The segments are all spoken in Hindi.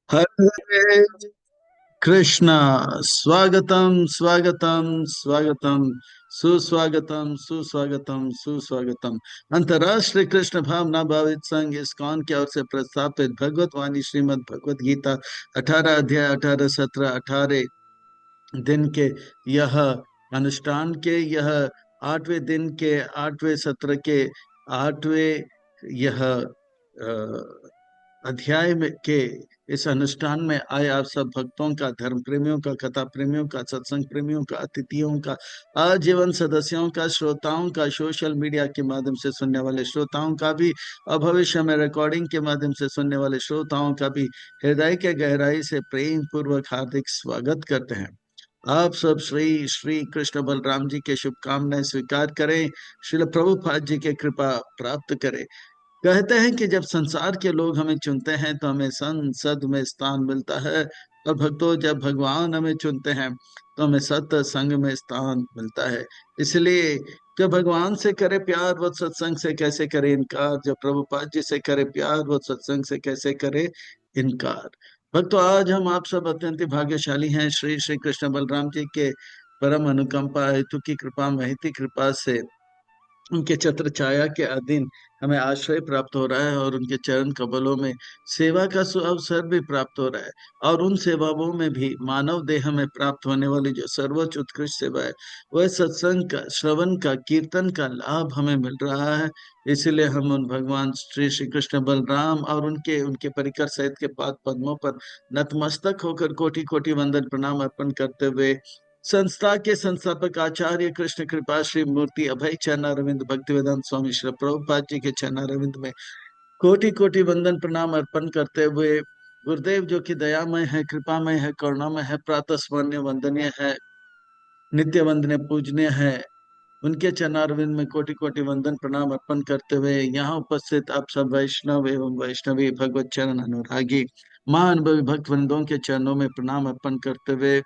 हरे कृष्णा। स्वागतम स्वागतम स्वागतम, सुस्वागतम सुस्वागतम सुस्वागतम। अंतर्राष्ट्रीय कृष्ण भावना भावित संघ इस्कॉन की ओर से प्रस्थापित भगवत वाणी श्रीमद् भगवत गीता 18 अध्याय 18 सत्रह 18 दिन के यह अनुष्ठान के यह 8वें दिन के 8वें सत्र के 8वें यह अध्याय में के इस अनुष्ठान में आए आप सब भक्तों का, धर्म प्रेमियों का, कथा प्रेमियों का, सत्संग प्रेमियों का, अतिथियों का, आजीवन सदस्यों का, श्रोताओं का, सोशल मीडिया के माध्यम से सुनने वाले श्रोताओं का भी और भविष्य में रिकॉर्डिंग के माध्यम से सुनने वाले श्रोताओं का भी हृदय के गहराई से प्रेम पूर्वक हार्दिक स्वागत करते हैं। आप सब श्री श्री कृष्ण बलराम जी के शुभकामनाएं स्वीकार करें, श्रील प्रभुपाद जी के कृपा प्राप्त करें। कहते हैं कि जब संसार के लोग हमें चुनते हैं तो हमें संसद में स्थान मिलता है, और भक्तों जब भगवान हमें चुनते हैं तो हमें सत्य संग में स्थान मिलता है। इसलिए जब भगवान से करे प्यार वो सत्संग से कैसे करे इनकार, जब प्रभुपाद जी से करे प्यार वो सत्संग से कैसे करे इनकार। भक्तों आज हम आप सब अत्यंत भाग्यशाली हैं। श्री श्री कृष्ण बलराम जी के परम अनुकंपा हेतु की कृपा महती कृपा से उनके छत्र छाया के अधीन हमें आश्रय प्राप्त हो रहा है, और उनके चरण कमलों में सेवा का अवसर भी प्राप्त हो रहा है। और उन सेवाओं में भी मानव देह में प्राप्त होने वाली जो सर्वोच्च उत्कृष्ट सेवा है वह सत्संग का, श्रवण का, कीर्तन का लाभ हमें मिल रहा है। इसीलिए हम उन भगवान श्री श्री कृष्ण बलराम और उनके उनके परिकर सहित के पाद पद्मों पर नतमस्तक होकर कोटि कोटि वंदन प्रणाम अर्पण करते हुए संस्था के संस्थापक आचार्य कृष्ण कृपा श्री मूर्ति अभय चरणारविंद भक्तिवेदांत स्वामी श्री प्रभुपाद जी के चरणारविंद में कोटि कोटि वंदन प्रणाम अर्पण करते हुए गुरुदेव जो कि दयामय है, कृपामय है, करुणामय है, प्रातः स्मरणीय वंदनीय है, नित्य वंदनीय पूजनीय है, उनके चरणारविंद में कोटि कोटि वंदन प्रणाम अर्पण करते हुए यहाँ उपस्थित आप सब वैष्णव एवं वैष्णवी भगवत चरण अनुरागी महाअनुभवी भक्त वृंदों के चरणों में प्रणाम अर्पण करते हुए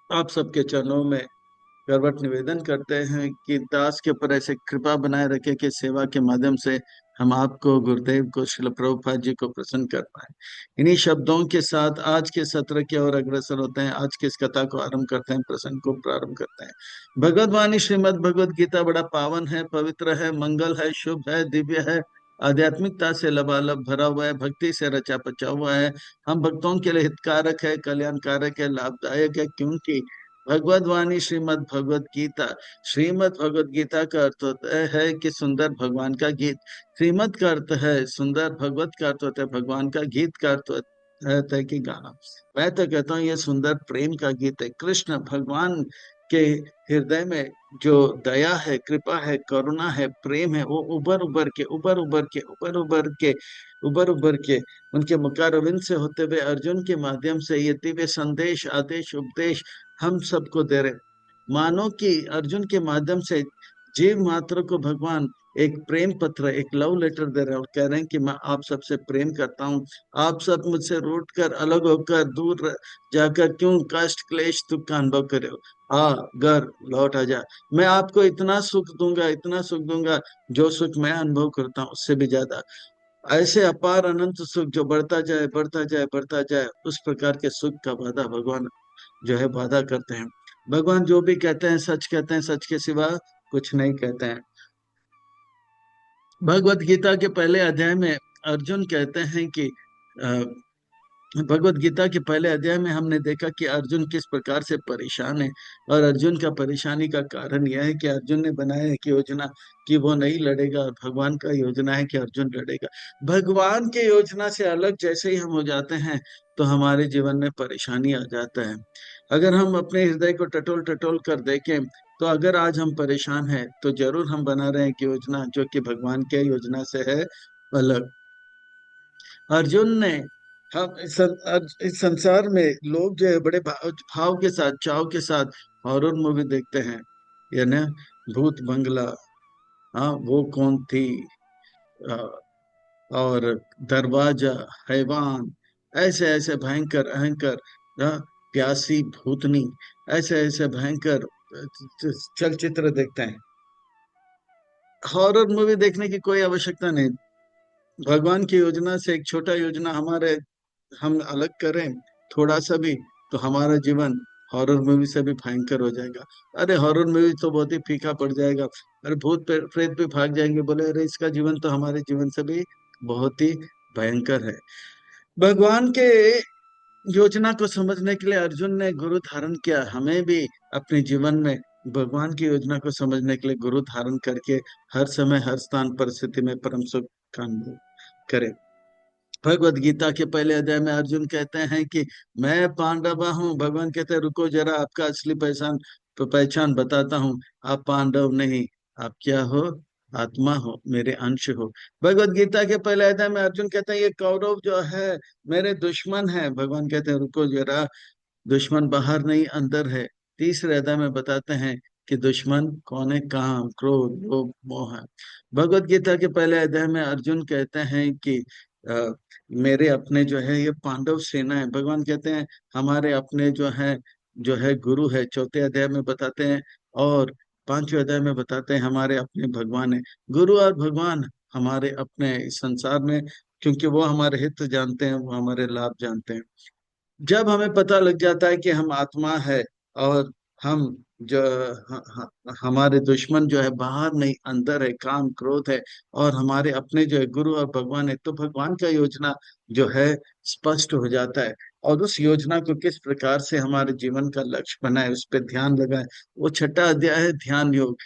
आप सबके चरणों में करवट निवेदन करते हैं कि दास के ऊपर ऐसे कृपा बनाए रखे कि सेवा के माध्यम से हम आपको, गुरुदेव को, श्रील प्रभुपाद जी को प्रसन्न कर पाए। इन्हीं शब्दों के साथ आज के सत्र की ओर अग्रसर होते हैं। आज की इस कथा को आरंभ करते हैं, प्रसंग को प्रारंभ करते हैं। भगवद वाणी श्रीमद भगवद गीता बड़ा पावन है, पवित्र है, मंगल है, शुभ है, दिव्य है, आध्यात्मिकता से लबालब भरा हुआ है, भक्ति से रचा पचा हुआ है, हम भक्तों के लिए हितकारक है, कल्याणकारक है, लाभदायक है, क्योंकि भगवद वाणी श्रीमद् भगवद गीता का अर्थ होता है कि सुंदर भगवान का गीत। श्रीमद का अर्थ है सुंदर, भगवत का अर्थ होता है भगवान का, गीत का अर्थ होता है कि गाना। मैं तो कहता हूँ ये सुंदर प्रेम का गीत है। कृष्ण भगवान के हृदय में जो दया है, कृपा है, करुणा है, प्रेम है, वो उबर उबर के उबर उबर के उबर उबर के उबर उबर के उनके मुखारविंद से होते हुए अर्जुन के माध्यम से ये दिव्य संदेश, आदेश, उपदेश हम सबको दे रहे। मानो कि अर्जुन के माध्यम से जीव मात्र को भगवान एक प्रेम पत्र, एक लव लेटर दे रहे हैं, और कह रहे हैं कि मैं आप सबसे प्रेम करता हूँ। आप सब मुझसे रूठ कर, अलग होकर, दूर जाकर क्यों कष्ट क्लेश दुख का अनुभव करे हो। आ घर लौट आ जा, मैं आपको इतना सुख दूंगा, इतना सुख दूंगा, जो सुख मैं अनुभव करता हूँ उससे भी ज्यादा, ऐसे अपार अनंत सुख जो बढ़ता जाए बढ़ता जाए बढ़ता जाए, उस प्रकार के सुख का वादा भगवान जो है वादा करते हैं। भगवान जो भी कहते हैं सच कहते हैं, सच के सिवा कुछ नहीं कहते हैं। भगवत गीता के पहले अध्याय में अर्जुन कहते हैं कि भगवत गीता के पहले अध्याय में हमने देखा कि अर्जुन किस प्रकार से परेशान है, और अर्जुन का परेशानी का कारण यह है कि अर्जुन ने बनाया एक योजना कि वो नहीं लड़ेगा, और भगवान का योजना है कि अर्जुन लड़ेगा। भगवान के योजना से अलग जैसे ही हम हो जाते हैं तो हमारे जीवन में परेशानी आ जाता है। अगर हम अपने हृदय को टटोल टटोल कर देखें तो अगर आज हम परेशान हैं तो जरूर हम बना रहे हैं एक योजना जो कि भगवान के योजना से है अलग। अर्जुन ने हम इस संसार में लोग जो है बड़े भाव के साथ, चाव के साथ हॉरर मूवी देखते हैं, या ना, भूत बंगला, हाँ वो कौन थी, अ, और दरवाजा, हैवान, ऐसे ऐसे भयंकर अहंकर, प्यासी भूतनी, ऐसे ऐसे भयंकर चलचित्र देखते हैं। हॉरर मूवी देखने की कोई आवश्यकता नहीं। भगवान की योजना से एक छोटा योजना हमारे हम अलग करें थोड़ा सा भी, तो हमारा जीवन हॉरर मूवी से भी भयंकर हो जाएगा। अरे हॉरर मूवी तो बहुत ही फीका पड़ जाएगा। अरे भूत प्रेत भी भाग जाएंगे, बोले अरे इसका जीवन तो हमारे जीवन से भी बहुत ही भयंकर है। भगवान के योजना को समझने के लिए अर्जुन ने गुरु धारण किया। हमें भी अपने जीवन में भगवान की योजना को समझने के लिए गुरु धारण करके हर समय हर स्थान परिस्थिति में परम सुख का अनुभव करें। भगवत गीता के पहले अध्याय में अर्जुन कहते हैं कि मैं पांडव हूँ। भगवान कहते हैं रुको जरा, आपका असली पहचान पहचान बताता हूँ। आप पांडव नहीं, आप क्या हो? आत्मा हो, मेरे अंश हो। भगवत गीता के पहले अध्याय में अर्जुन कहते हैं ये कौरव जो है मेरे दुश्मन है। भगवान कहते हैं रुको जरा, दुश्मन बाहर नहीं अंदर है। तीसरे अध्याय में बताते हैं कि दुश्मन कौन है? काम, क्रोध, लोभ, मोह है। भगवत गीता के पहले अध्याय में अर्जुन कहते हैं कि अ, मेरे अपने जो है ये पांडव सेना है। भगवान कहते हैं हमारे अपने जो है गुरु है। चौथे अध्याय में बताते हैं, और पांचवें अध्याय में बताते हैं हमारे अपने भगवान है। गुरु और भगवान हमारे अपने इस संसार में, क्योंकि वो हमारे हित जानते हैं, वो हमारे लाभ जानते हैं। जब हमें पता लग जाता है कि हम आत्मा है, और हम जो हमारे दुश्मन जो है बाहर नहीं अंदर है, काम क्रोध है, और हमारे अपने जो है गुरु और भगवान है, तो भगवान का योजना जो है स्पष्ट हो जाता है। और उस योजना को किस प्रकार से हमारे जीवन का लक्ष्य बनाए, उस पर ध्यान लगाए, वो छठा अध्याय है ध्यान योग।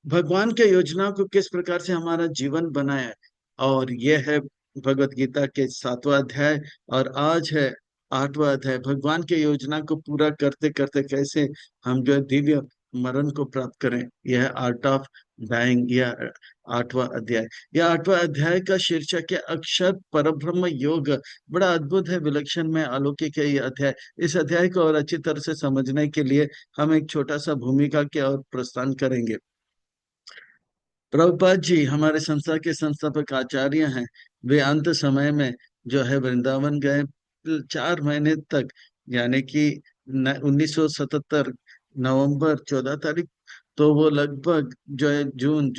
भगवान के योजना को किस प्रकार से हमारा जीवन बनाए, और यह है भगवत गीता के सातवां अध्याय। और आज है आठवां अध्याय, भगवान के योजना को पूरा करते करते कैसे हम जो है दिव्य मरण को प्राप्त करें। यह आर्ट ऑफ डाइंग, यह आठवां अध्याय। यह आठवां अध्याय का शीर्षक है अक्षर परब्रह्म योग। बड़ा अद्भुत है, विलक्षण में अलौकिक है यह अध्याय। इस अध्याय को और अच्छी तरह से समझने के लिए हम एक छोटा सा भूमिका के और प्रस्थान करेंगे। प्रभुपाद जी हमारे संस्था के संस्थापक आचार्य हैं। वे अंत समय में जो है वृंदावन गए 4 महीने तक, यानी कि 1977 नवंबर 14 तारीख। तो वो लगभग जो है जून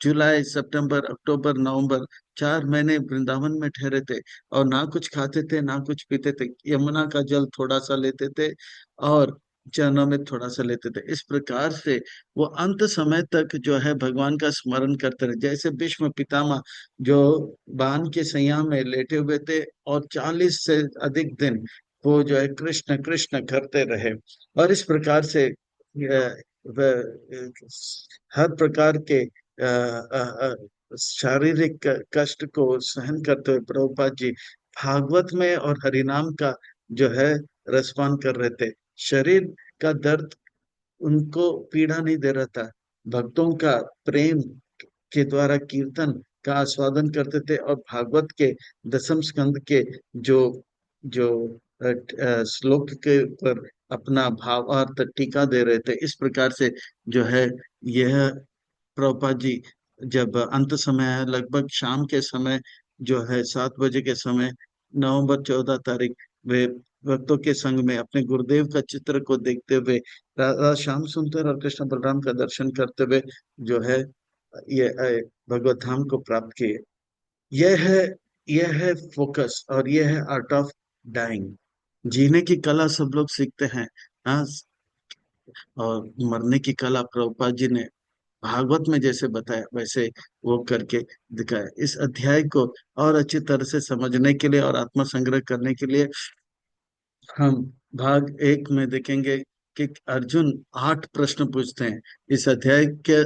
जुलाई सितंबर अक्टूबर नवंबर 4 महीने वृंदावन में ठहरे थे। और ना कुछ खाते थे ना कुछ पीते थे, यमुना का जल थोड़ा सा लेते थे और चरणों में थोड़ा सा लेते थे। इस प्रकार से वो अंत समय तक जो है भगवान का स्मरण करते रहे। जैसे भीष्म पितामह जो बाण के सैया में लेटे हुए थे, और 40 से अधिक दिन वो जो है कृष्ण कृष्ण करते रहे। और इस प्रकार से हर प्रकार के शारीरिक कष्ट को सहन करते हुए प्रभुपाद जी भागवत में और हरिनाम का जो है रसपान कर रहे थे। शरीर का दर्द उनको पीड़ा नहीं दे रहा था। भक्तों का प्रेम के द्वारा कीर्तन का आस्वादन करते थे, और भागवत के दसम स्कंद के जो जो श्लोक के ऊपर अपना भावार्थ टीका दे रहे थे। इस प्रकार से जो है यह प्रभुपाद जी जब अंत समय है, लगभग शाम के समय जो है 7 बजे के समय, नवंबर 14 तारीख, वे भक्तों के संग में अपने गुरुदेव का चित्र को देखते हुए राधा श्याम सुंदर और कृष्ण बलराम का दर्शन करते हुए जो है ये भगवत धाम को प्राप्त किए। यह है यह है फोकस, और यह है आर्ट ऑफ डाइंग। जीने की कला सब लोग सीखते हैं, हाँ, और मरने की कला प्रभुपाद जी ने भागवत में जैसे बताया वैसे वो करके दिखाया। इस अध्याय को और अच्छी तरह से समझने के लिए और आत्मा संग्रह करने के लिए हम भाग 1 में देखेंगे कि अर्जुन 8 प्रश्न पूछते हैं। इस अध्याय के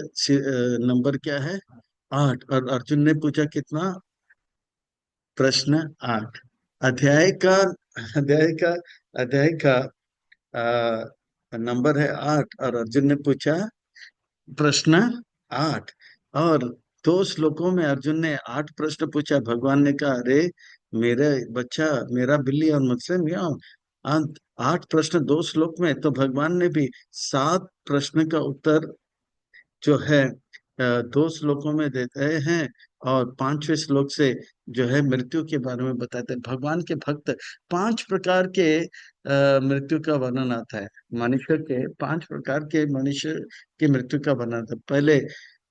नंबर क्या है? 8। और अर्जुन ने पूछा कितना प्रश्न? 8। अध्याय का अध्याय का अध्याय का नंबर है 8, और अर्जुन ने पूछा प्रश्न 8। और 2 श्लोकों में अर्जुन ने 8 प्रश्न पूछा। भगवान ने कहा अरे मेरे बच्चा, मेरा बिल्ली और मुझसे मियाओ। अंत 8 प्रश्न 2 श्लोक में, तो भगवान ने भी 7 प्रश्न का उत्तर जो है 2 श्लोकों में देते हैं। और 5वें श्लोक से जो है मृत्यु के बारे में बताते हैं। भगवान के भक्त 5 प्रकार के मृत्यु का वर्णन आता है। मनुष्य के 5 प्रकार के मनुष्य की मृत्यु का वर्णन आता है। पहले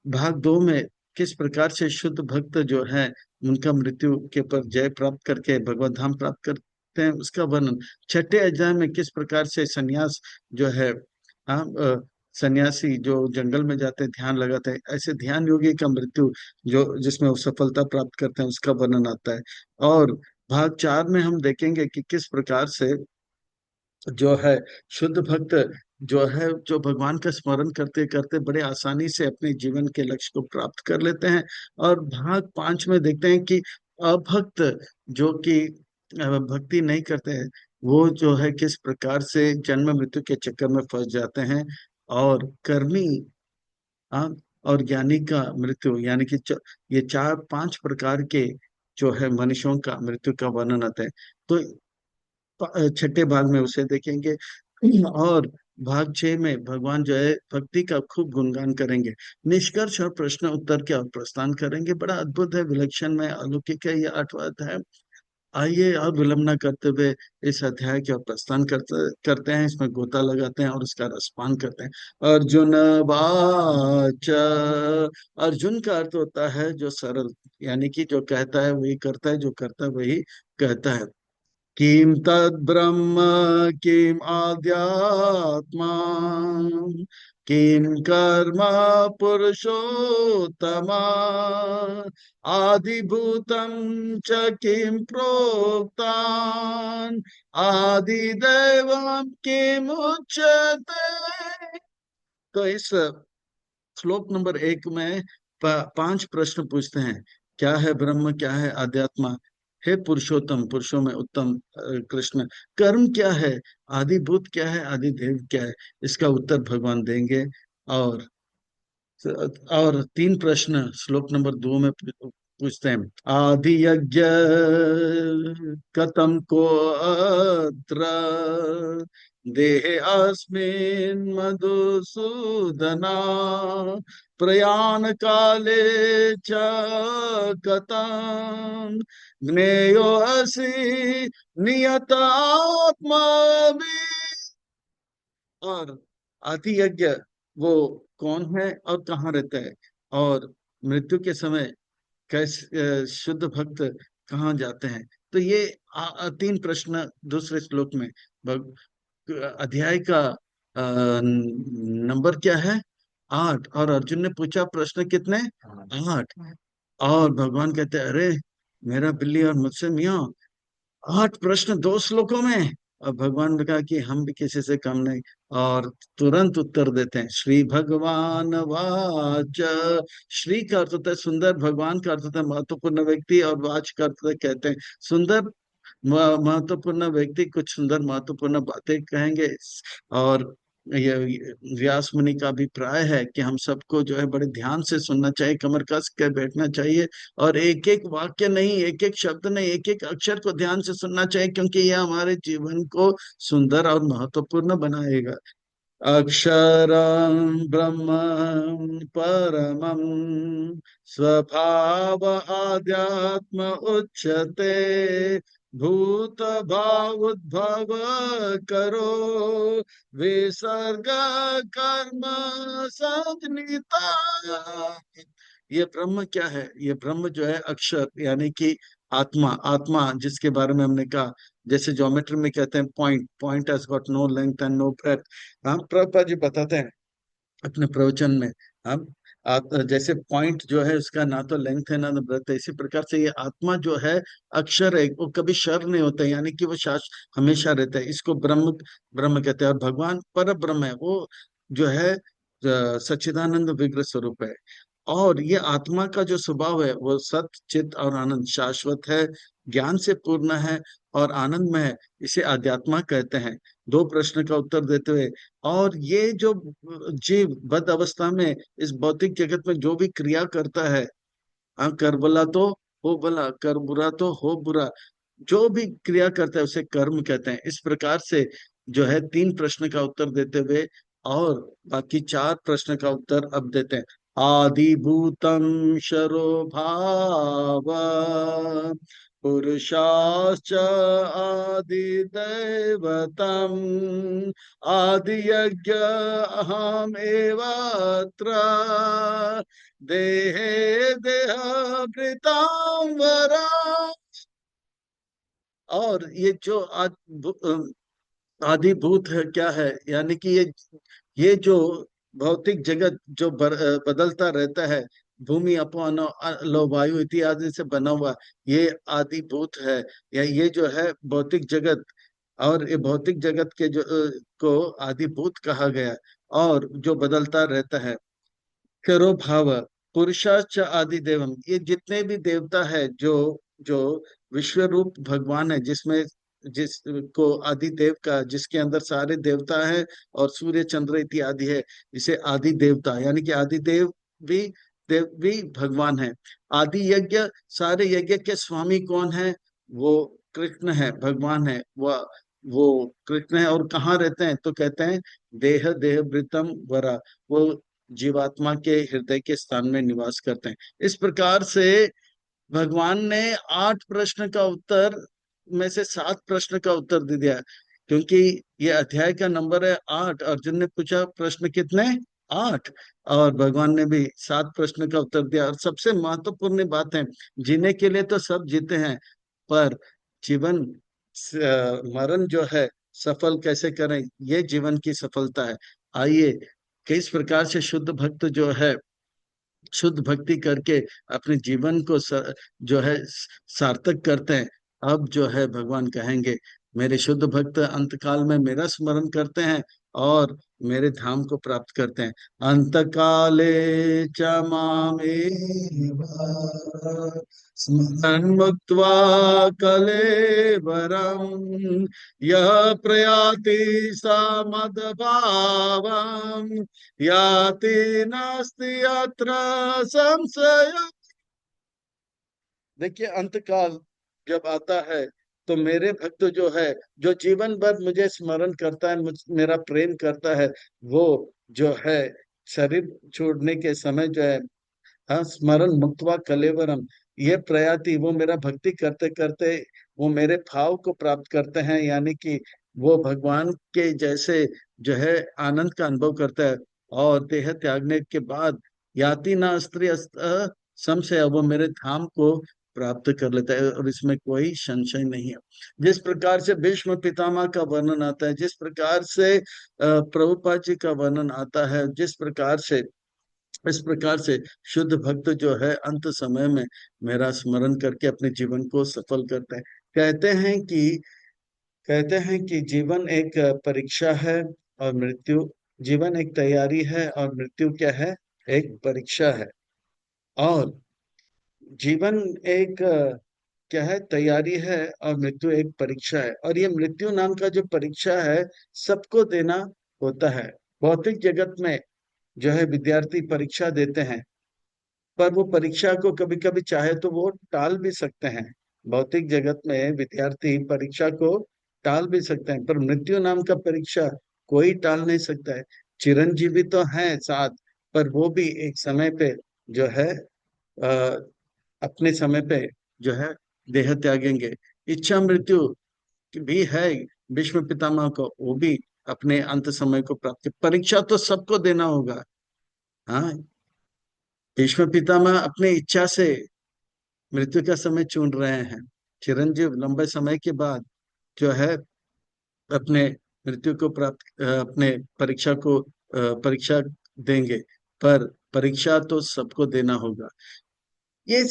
भाग 2 में किस प्रकार से शुद्ध भक्त जो है उनका मृत्यु के पर जय प्राप्त करके भगवत धाम प्राप्त करते हैं, उसका वर्णन। छठे अध्याय में किस प्रकार से सन्यास जो है, हाँ, सन्यासी जो जंगल में जाते हैं, ध्यान लगाते हैं, ऐसे ध्यान योगी का मृत्यु जो जिसमें वो सफलता प्राप्त करते हैं, उसका वर्णन आता है। और भाग 4 में हम देखेंगे कि किस प्रकार से जो है शुद्ध भक्त जो है, जो भगवान का स्मरण करते करते बड़े आसानी से अपने जीवन के लक्ष्य को प्राप्त कर लेते हैं। और भाग 5 में देखते हैं कि अभक्त जो कि भक्ति नहीं करते हैं, वो जो है किस प्रकार से जन्म मृत्यु के चक्कर में फंस जाते हैं। और कर्मी, हाँ, और ज्ञानी का मृत्यु, यानी कि ये चार पांच प्रकार के जो है मनुष्यों का मृत्यु का वर्णन आता है। तो छठे भाग में उसे देखेंगे। और भाग 6 में भगवान जो है भक्ति का खूब गुणगान करेंगे, निष्कर्ष और प्रश्न उत्तर के और प्रस्थान करेंगे। बड़ा अद्भुत है, विलक्षण है, अलौकिक है, ये 8वां अध्याय। आइए अब विलंब न करते हुए इस अध्याय के और प्रस्थान करते करते हैं, इसमें गोता लगाते हैं और इसका रसपान करते हैं। अर्जुन वाच, अर्जुन का अर्थ होता है जो सरल, यानी कि जो कहता है वही करता है, जो करता है वही कहता है। किम तद ब्रह्म, किम आद्यात्मा, किम कर्म पुरुषोत्तमा, आदिभूतम च किम प्रोक्तान, आदिदैवम किम उच्यते। तो इस श्लोक नंबर 1 में 5 प्रश्न पूछते हैं। क्या है ब्रह्म, क्या है आध्यात्मा, हे पुरुषोत्तम, पुरुषों में उत्तम कृष्ण, कर्म क्या है, आदिभूत क्या है, आदि देव क्या है, इसका उत्तर भगवान देंगे। और 3 प्रश्न श्लोक नंबर 2 में पूछते हैं। आदि यज्ञ कथम को अत्र, देहे अस्मिन् मधुसूदना, प्रयाण काले च कथम ज्ञेयो असि नियत आत्मा। और आदि यज्ञ वो कौन है और कहाँ रहता है, और मृत्यु के समय कैसे शुद्ध भक्त कहाँ जाते हैं। तो ये 3 प्रश्न दूसरे श्लोक में। अध्याय का नंबर क्या है, 8। और अर्जुन ने पूछा प्रश्न कितने, 8। और भगवान कहते हैं, अरे मेरा बिल्ली और मुझसे मियाँ, 8 प्रश्न 2 श्लोकों में। और भगवान ने कहा कि हम भी किसी से कम नहीं। और तुरंत उत्तर देते हैं, श्री भगवान वाच। श्री का अर्थ होता है सुंदर, भगवान का अर्थ होता है महत्वपूर्ण व्यक्ति, और वाच का अर्थ होता है कहते हैं। सुंदर महत्वपूर्ण व्यक्ति कुछ सुंदर महत्वपूर्ण बातें कहेंगे। और ये व्यास मुनि का अभिप्राय है कि हम सबको जो है बड़े ध्यान से सुनना चाहिए, कमर कस के बैठना चाहिए, और एक एक वाक्य नहीं, एक एक शब्द नहीं, एक एक अक्षर को ध्यान से सुनना चाहिए, क्योंकि यह हमारे जीवन को सुंदर और महत्वपूर्ण बनाएगा। अक्षरं ब्रह्म परमं स्वभाव आध्यात्म उच्यते, भूत भाव उद्भव करो विसर्ग कर्म संज्ञिता। ये ब्रह्म क्या है, ये ब्रह्म जो है अक्षर, यानी कि आत्मा, आत्मा जिसके बारे में हमने कहा, जैसे ज्योमेट्री में कहते हैं point, point has got no length and no breadth. हम प्रभुपाद जी बताते हैं अपने प्रवचन में। हम जैसे पॉइंट जो है उसका ना तो लेंथ है ना तो ब्रेथ है, इसी प्रकार से ये आत्मा जो है अक्षर है, वो कभी क्षर नहीं होता है, यानी कि वो हमेशा रहता है। इसको ब्रह्म, ब्रह्म कहते हैं। और भगवान पर ब्रह्म है, वो जो है सच्चिदानंद विग्रह स्वरूप है। और ये आत्मा का जो स्वभाव है वो सत्य चित और आनंद शाश्वत है, ज्ञान से पूर्ण है और आनंद में है, इसे अध्यात्मा कहते हैं। 2 प्रश्न का उत्तर देते हुए, और ये जो जीव बद्ध अवस्था में इस भौतिक जगत में जो भी क्रिया करता है, हाँ, कर भला तो हो भला, कर बुरा तो हो बुरा, जो भी क्रिया करता है उसे कर्म कहते हैं। इस प्रकार से जो है 3 प्रश्न का उत्तर देते हुए, और बाकी 4 प्रश्न का उत्तर अब देते हैं। आदि भूतम शरो भाव, पुरुषाश्च आदिदैवतम् आदियज्ञ अहमेवात्र देहे देहभृतां वरा। और ये जो आदिभूत है क्या है, यानी कि ये जो भौतिक जगत जो बदलता रहता है, भूमि अपो लो वायु इत्यादि से बना हुआ, ये आदिभूत है, या ये जो है भौतिक जगत। और ये भौतिक जगत के जो को आदिभूत कहा गया, और जो बदलता रहता है। करो भाव पुरुषाच आदि देवम, ये जितने भी देवता है, जो जो विश्व रूप भगवान है, जिसमें जिसको आदि देव का, जिसके अंदर सारे देवता है और सूर्य चंद्र इत्यादि है, इसे आदि देवता, यानी कि आदि भी देव भी भगवान है। आदि यज्ञ, सारे यज्ञ के स्वामी कौन है? वो कृष्ण है, भगवान है। वो कृष्ण है, और कहाँ रहते हैं? तो कहते हैं देह देह वृतम वरा, वो जीवात्मा के हृदय के स्थान में निवास करते हैं। इस प्रकार से भगवान ने 8 प्रश्न का उत्तर में से 7 प्रश्न का उत्तर दे दिया, क्योंकि ये अध्याय का नंबर है 8। अर्जुन ने पूछा प्रश्न कितने? 8। और भगवान ने भी 7 प्रश्न का उत्तर दिया। और सबसे महत्वपूर्ण बात है, जीने के लिए तो सब जीते हैं, पर जीवन मरण जो है सफल कैसे करें, ये जीवन की सफलता है। आइए किस प्रकार से शुद्ध भक्त जो है शुद्ध भक्ति करके अपने जीवन को जो है सार्थक करते हैं। अब जो है भगवान कहेंगे मेरे शुद्ध भक्त अंतकाल में मेरा स्मरण करते हैं और मेरे धाम को प्राप्त करते हैं। अंतकाले च मामेव स्मरन् मुक्त्वा कलेवरम् यः प्रयाति स मद्भावम् याति नास्ति अत्र संशय। देखिए, अंतकाल जब आता है तो मेरे भक्त जो है, जो जीवन भर मुझे स्मरण करता है, मेरा प्रेम करता है, वो जो है शरीर छोड़ने के समय जो है, हाँ, स्मरण मुक्त्वा कलेवरम, ये प्रयाति, वो मेरा भक्ति करते करते वो मेरे भाव को प्राप्त करते हैं, यानी कि वो भगवान के जैसे जो है आनंद का अनुभव करता है। और देह त्यागने के बाद याति ना स्त्री संशय, वो मेरे धाम को प्राप्त कर लेता है, और इसमें कोई संशय नहीं है। जिस प्रकार से भीष्म पितामह का वर्णन आता है, जिस प्रकार से प्रभुपाद जी का वर्णन आता है, जिस प्रकार से इस प्रकार से शुद्ध भक्त जो है अंत समय में मेरा स्मरण करके अपने जीवन को सफल करते हैं। कहते हैं कि जीवन एक परीक्षा है, और मृत्यु, जीवन एक तैयारी है और मृत्यु क्या है? एक परीक्षा है। और जीवन एक क्या है? तैयारी है, और मृत्यु एक परीक्षा है। और ये मृत्यु नाम का जो परीक्षा है, सबको देना होता है। भौतिक जगत में जो है विद्यार्थी परीक्षा देते हैं, पर वो परीक्षा को कभी कभी चाहे तो वो टाल भी सकते हैं। भौतिक जगत में विद्यार्थी परीक्षा को टाल भी सकते हैं, पर मृत्यु नाम का परीक्षा कोई टाल नहीं सकता है। चिरंजीवी तो है साथ, पर वो भी एक समय पे जो है अपने समय पे जो है देह त्यागेंगे। इच्छा मृत्यु भी है भीष्म पितामह को, वो भी अपने अंत समय को प्राप्त, परीक्षा तो सबको देना होगा। हाँ, भीष्म पितामह अपनी इच्छा से मृत्यु का समय चुन रहे हैं। चिरंजीव लंबे समय के बाद जो है अपने मृत्यु को प्राप्त अपने परीक्षा देंगे, पर परीक्षा तो सबको देना होगा। ये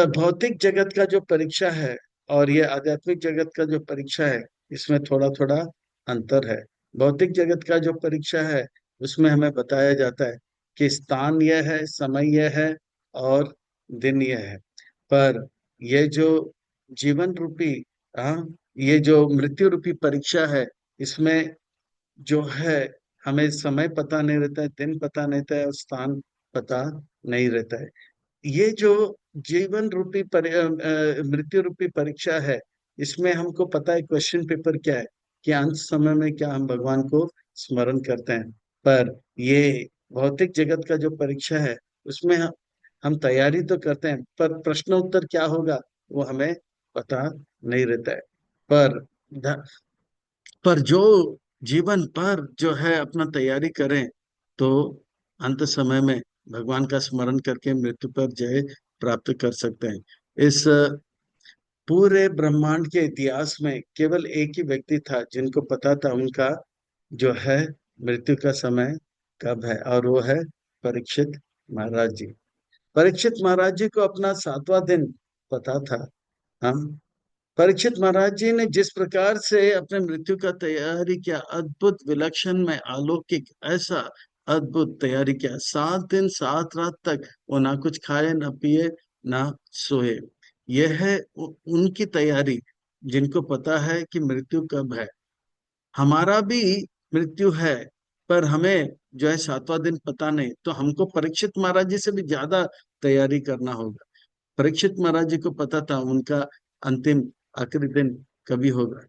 भौतिक जगत का जो परीक्षा है और ये आध्यात्मिक जगत का जो परीक्षा है, इसमें थोड़ा थोड़ा अंतर है। भौतिक जगत का जो परीक्षा है, उसमें हमें बताया जाता है कि स्थान यह है, समय यह है, और दिन यह है। पर ये जो जीवन रूपी, हाँ, ये जो मृत्यु रूपी परीक्षा है, इसमें जो है हमें समय पता नहीं रहता है, दिन पता नहीं रहता है, और स्थान पता नहीं रहता है। ये जो जीवन रूपी मृत्यु रूपी परीक्षा है, इसमें हमको पता है क्वेश्चन पेपर क्या है, कि अंत समय में क्या हम भगवान को स्मरण करते हैं। पर ये भौतिक जगत का जो परीक्षा है, उसमें हम तैयारी तो करते हैं, पर प्रश्न उत्तर क्या होगा वो हमें पता नहीं रहता है। पर पर जो जीवन पर जो है अपना तैयारी करें, तो अंत समय में भगवान का स्मरण करके मृत्यु पर जय प्राप्त कर सकते हैं। इस पूरे ब्रह्मांड के इतिहास में केवल एक ही व्यक्ति था जिनको पता था उनका जो है मृत्यु का समय कब है, और वो है परीक्षित महाराज जी। परीक्षित महाराज जी को अपना 7वां दिन पता था। हम परीक्षित महाराज जी ने जिस प्रकार से अपने मृत्यु का तैयारी किया, अद्भुत विलक्षण में अलौकिक, ऐसा अद्भुत तैयारी किया। 7 दिन 7 रात तक वो ना कुछ खाए ना पिए ना सोए। यह है उनकी तैयारी, जिनको पता है कि मृत्यु कब है। हमारा भी मृत्यु है, पर हमें जो है 7वां दिन पता नहीं, तो हमको परीक्षित महाराज जी से भी ज्यादा तैयारी करना होगा। परीक्षित महाराज जी को पता था उनका अंतिम आखिरी दिन कभी होगा।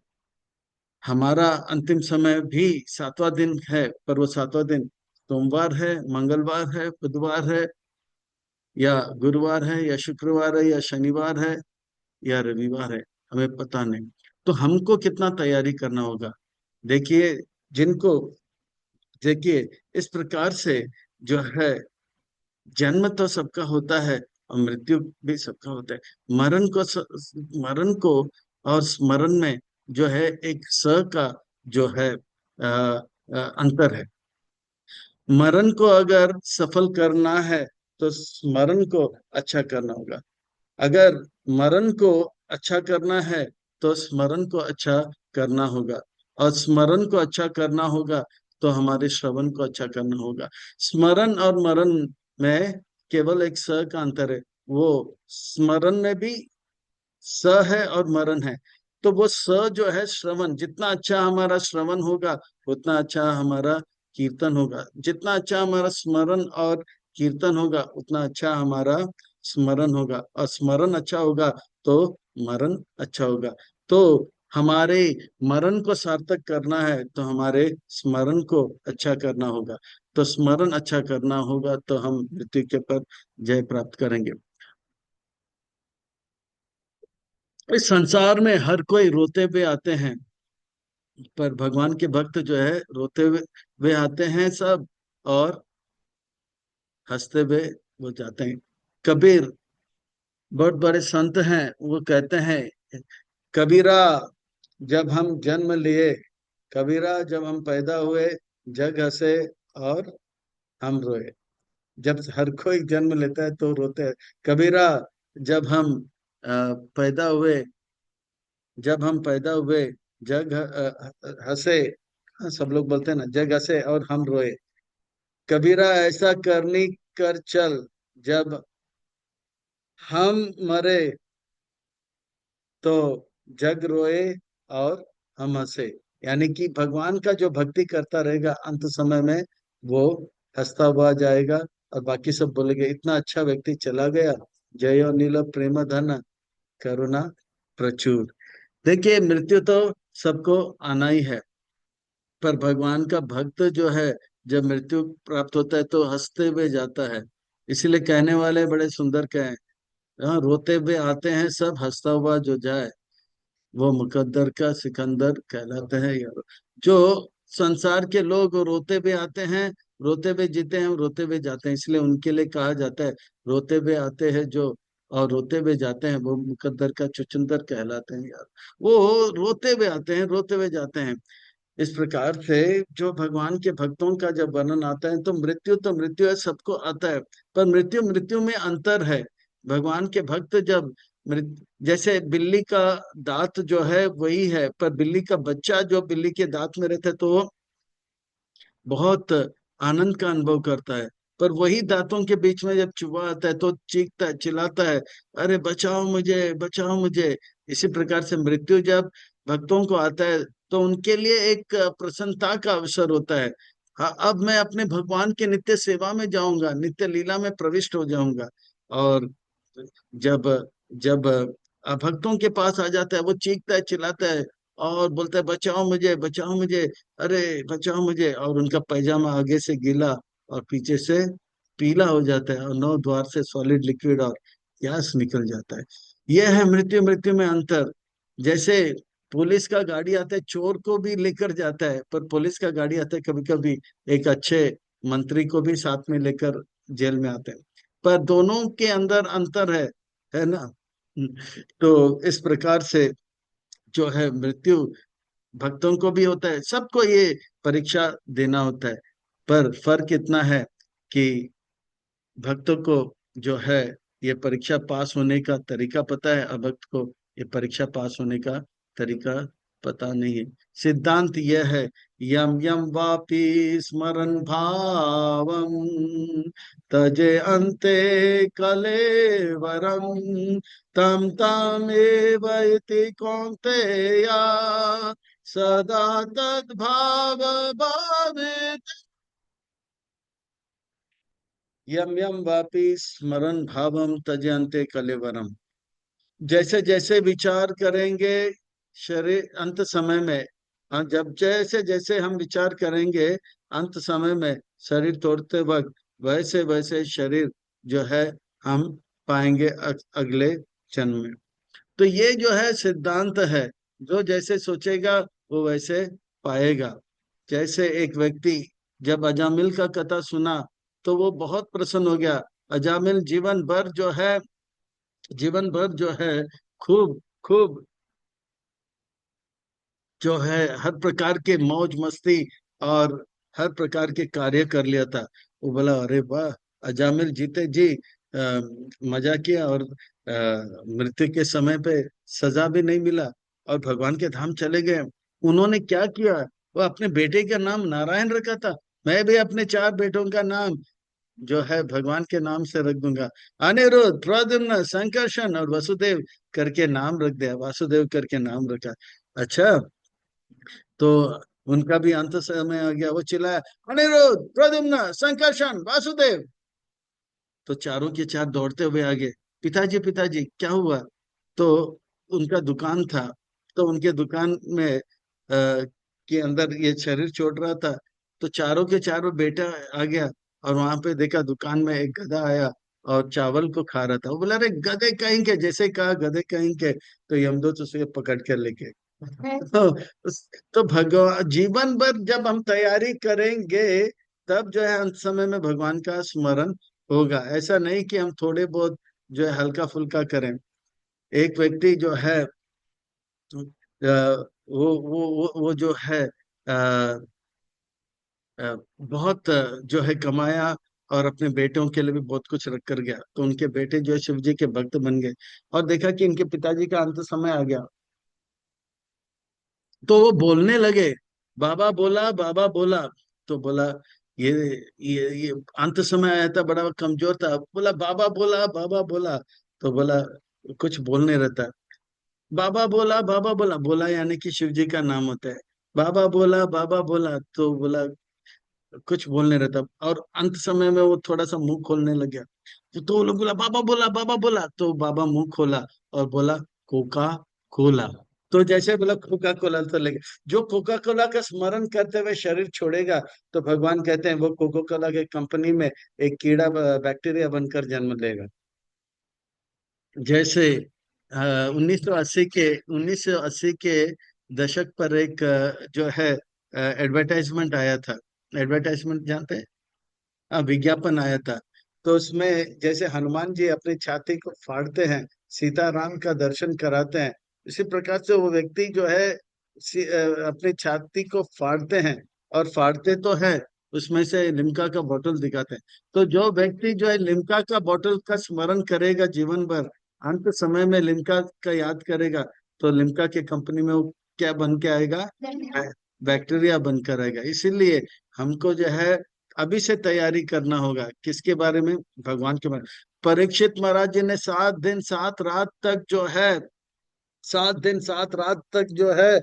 हमारा अंतिम समय भी 7वां दिन है, पर वो 7वां दिन सोमवार है, मंगलवार है, बुधवार है, या गुरुवार है, या शुक्रवार है, या शनिवार है, या रविवार है, हमें पता नहीं। तो हमको कितना तैयारी करना होगा। देखिए, जिनको देखिए इस प्रकार से जो है, जन्म तो सबका होता है और मृत्यु भी सबका होता है। मरण को और स्मरण में जो है एक स का जो है अंतर है। मरण को अगर सफल करना है तो स्मरण को अच्छा करना होगा। अगर मरण को अच्छा करना है तो स्मरण को अच्छा करना होगा, और स्मरण को अच्छा करना होगा तो हमारे श्रवण को अच्छा करना होगा। स्मरण और मरण में केवल एक स का अंतर है। वो स्मरण में भी स है और मरण है। तो वो स जो है श्रवण, जितना अच्छा हमारा श्रवण होगा उतना अच्छा हमारा कीर्तन होगा। जितना अच्छा हमारा स्मरण और कीर्तन होगा उतना अच्छा हमारा स्मरण होगा, और स्मरण अच्छा होगा तो मरण अच्छा होगा। तो हमारे मरण को सार्थक करना है तो हमारे स्मरण को अच्छा करना होगा। तो स्मरण अच्छा करना होगा तो हम मृत्यु के पर जय प्राप्त करेंगे। इस संसार में हर कोई रोते हुए आते हैं, पर भगवान के भक्त जो है रोते हुए वे आते हैं सब, और हंसते हुए वो जाते हैं। कबीर बहुत बड़े संत हैं, वो कहते हैं, कबीरा जब हम जन्म लिए, कबीरा जब हम पैदा हुए, जग हंसे और हम रोए। जब हर कोई जन्म लेता है तो रोते हैं। कबीरा जब हम पैदा हुए, जब हम पैदा हुए, जग हंसे, हाँ, सब लोग बोलते हैं ना, जग हंसे और हम रोए। कबीरा ऐसा करनी कर चल, जब हम मरे तो जग रोए और हम हंसे। यानी कि भगवान का जो भक्ति करता रहेगा अंत समय में वो हंसता हुआ जाएगा, और बाकी सब बोलेंगे इतना अच्छा व्यक्ति चला गया, जयो नील प्रेम धन करुणा प्रचुर। देखिए, मृत्यु तो सबको आना ही है, पर भगवान का भक्त जो है जब मृत्यु प्राप्त होता है तो हंसते हुए जाता है। इसीलिए कहने वाले बड़े सुंदर कहें, हाँ, रोते हुए आते हैं सब, हंसता हुआ जो जाए वो मुकद्दर का सिकंदर कहलाते हैं यार। जो संसार के लोग रोते हुए आते हैं, रोते हुए जीते हैं, रोते हुए जाते हैं, इसलिए उनके लिए कहा जाता है रोते हुए आते हैं जो, और रोते हुए जाते हैं वो मुकद्दर का चुचंदर कहलाते हैं यार। वो रोते हुए आते हैं, रोते हुए जाते हैं। इस प्रकार से जो भगवान के भक्तों का जब वर्णन आता है तो मृत्यु है, सबको आता है। पर मृत्यु मृत्यु में अंतर है। भगवान के भक्त जब जैसे बिल्ली का दांत जो है वही है, पर बिल्ली का बच्चा जो बिल्ली के दांत में रहता है तो वो बहुत आनंद का अनुभव करता है। पर वही दांतों के बीच में जब चूहा आता है तो चीखता है, चिल्लाता है, अरे बचाओ मुझे, बचाओ मुझे। इसी प्रकार से मृत्यु जब भक्तों को आता है तो उनके लिए एक प्रसन्नता का अवसर होता है। हाँ, अब मैं अपने भगवान के नित्य सेवा में जाऊंगा, नित्य लीला में प्रविष्ट हो जाऊंगा। और जब जब भक्तों के पास आ जाता है वो चीखता है, चिल्लाता है और बोलता है बचाओ मुझे, बचाओ मुझे, अरे बचाओ मुझे। और उनका पैजामा आगे से गीला और पीछे से पीला हो जाता है, और नौ द्वार से सॉलिड लिक्विड और गैस निकल जाता है। यह है मृत्यु मृत्यु में अंतर। जैसे पुलिस का गाड़ी आता है, चोर को भी लेकर जाता है, पर पुलिस का गाड़ी आता है कभी कभी एक अच्छे मंत्री को भी साथ में लेकर जेल में आते हैं, पर दोनों के अंदर अंतर है ना। तो इस प्रकार से जो है मृत्यु भक्तों को भी होता है, सबको ये परीक्षा देना होता है। पर फर्क इतना है कि भक्तों को जो है ये परीक्षा पास होने का तरीका पता है, अभक्त को ये परीक्षा पास होने का तरीका पता नहीं है। सिद्धांत यह है, यम यम वापि स्मरण भावम तजे अंते कलेवरम तम तम एव इति कौन्तेया सदा तद्भाव भावित। यम यम वापि स्मरण भावम तजन्ते कलेवरम। जैसे जैसे विचार करेंगे शरीर अंत समय में, जब जैसे जैसे हम विचार करेंगे अंत समय में शरीर तोड़ते वक्त, वैसे वैसे शरीर जो है हम पाएंगे अगले जन्म में। तो ये जो है सिद्धांत है, जो जैसे सोचेगा वो वैसे पाएगा। जैसे एक व्यक्ति जब अजामिल का कथा सुना तो वो बहुत प्रसन्न हो गया। अजामिल जीवन भर जो है खूब खूब जो है हर प्रकार के मौज मस्ती और हर प्रकार के कार्य कर लिया था। वो बोला, अरे वाह, अजामिल जीते जी मजा किया, और मृत्यु के समय पे सजा भी नहीं मिला और भगवान के धाम चले गए। उन्होंने क्या किया, वो अपने बेटे का नाम नारायण रखा था। मैं भी अपने चार बेटों का नाम जो है भगवान के नाम से रख दूंगा। अनिरुद्ध, प्रद्युम्न, संकर्षण और वसुदेव करके नाम रख दिया, वासुदेव करके नाम रखा। अच्छा, तो उनका भी अंत समय आ गया, वो चिल्लाया, अनिरुद्ध, प्रद्युम्न, संकर्षण, वासुदेव। तो चारों के चार दौड़ते हुए आगे, पिताजी पिताजी क्या हुआ। तो उनका दुकान था, तो उनके दुकान में के अंदर ये शरीर छोड़ रहा था। तो चारों के चारों बेटा आ गया, और वहां पे देखा दुकान में एक गधा आया और चावल को खा रहा था। वो बोला, अरे गधे कहीं के, जैसे कहा गधे कहीं के, तो यमदूत उसे पकड़ कर लेके तो, तो भगवान जीवन भर जब हम तैयारी करेंगे तब जो है अंत समय में भगवान का स्मरण होगा। ऐसा नहीं कि हम थोड़े बहुत जो है हल्का फुल्का करें। एक व्यक्ति जो है वो जो है बहुत जो है कमाया, और अपने बेटों के लिए भी बहुत कुछ रख कर गया। तो उनके बेटे जो है शिव जी के भक्त बन गए, और देखा कि इनके पिताजी का अंत समय आ गया। तो वो बोलने लगे, बाबा बोला, बाबा बोला। तो बोला, ये ये अंत समय आया था, बड़ा कमजोर था, बोला बाबा बोला, बाबा बोला। तो बोला, कुछ बोल नहीं रहता। बाबा बोला, बाबा बोला, बोला यानी कि शिव जी का नाम होता है। बाबा बोला, बाबा बोला, तो बोला कुछ बोल नहीं रहता, और अंत समय में वो थोड़ा सा मुंह खोलने लग गया। तो वो लोग बोला, बाबा बोला, बाबा बोला, तो बाबा मुंह खोला और बोला, कोका कोला। तो जैसे बोला कोका कोला, तो लगे जो कोका कोला का स्मरण करते हुए शरीर छोड़ेगा, तो भगवान कहते हैं वो कोका कोला के कंपनी में एक कीड़ा बैक्टीरिया बनकर जन्म लेगा। जैसे 1980 के दशक पर एक जो है एडवर्टाइजमेंट आया था। एडवर्टाइजमेंट जानते हैं? विज्ञापन आया था। तो उसमें जैसे हनुमान जी अपनी छाती को फाड़ते हैं, सीताराम का दर्शन कराते हैं, इसी प्रकार से वो व्यक्ति जो है अपनी छाती को फाड़ते हैं, और फाड़ते तो है, उसमें से लिम्का का बोतल दिखाते हैं। तो जो व्यक्ति जो है लिम्का का बोतल का स्मरण करेगा जीवन भर, अंत समय में लिम्का का याद करेगा, तो लिम्का के कंपनी में वो क्या बन के आएगा, बैक्टीरिया बनकर आएगा। इसीलिए हमको जो है अभी से तैयारी करना होगा, किसके बारे में, भगवान के बारे में। परीक्षित महाराज जी ने 7 दिन 7 रात तक जो है, 7 दिन 7 रात तक जो है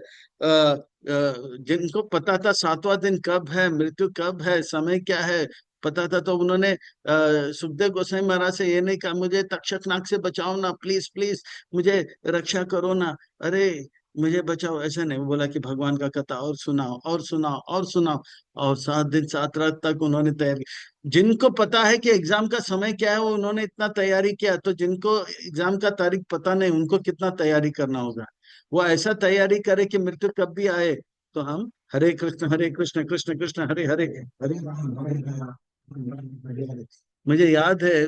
जिनको पता था सातवां दिन कब है, मृत्यु कब है, समय क्या है, पता था, तो उन्होंने सुखदेव गोसाई महाराज से ये नहीं कहा, मुझे तक्षक नाग से बचाओ ना, प्लीज प्लीज मुझे रक्षा करो ना। अरे मुझे बचाओ, ऐसे नहीं। वो बोला कि भगवान का कथा और सुनाओ और सुनाओ और सुनाओ। और 7 दिन 7 रात तक उन्होंने तैयारी। जिनको पता है कि एग्जाम का समय क्या है, वो उन्होंने इतना तैयारी किया, तो जिनको एग्जाम का तारीख पता नहीं, उनको कितना तैयारी करना होगा। वो ऐसा तैयारी करे कि मृत्यु कब भी आए तो हम हरे कृष्ण कृष्ण कृष्ण हरे हरे, हरे राम हरे राम, हरे हरे। मुझे याद है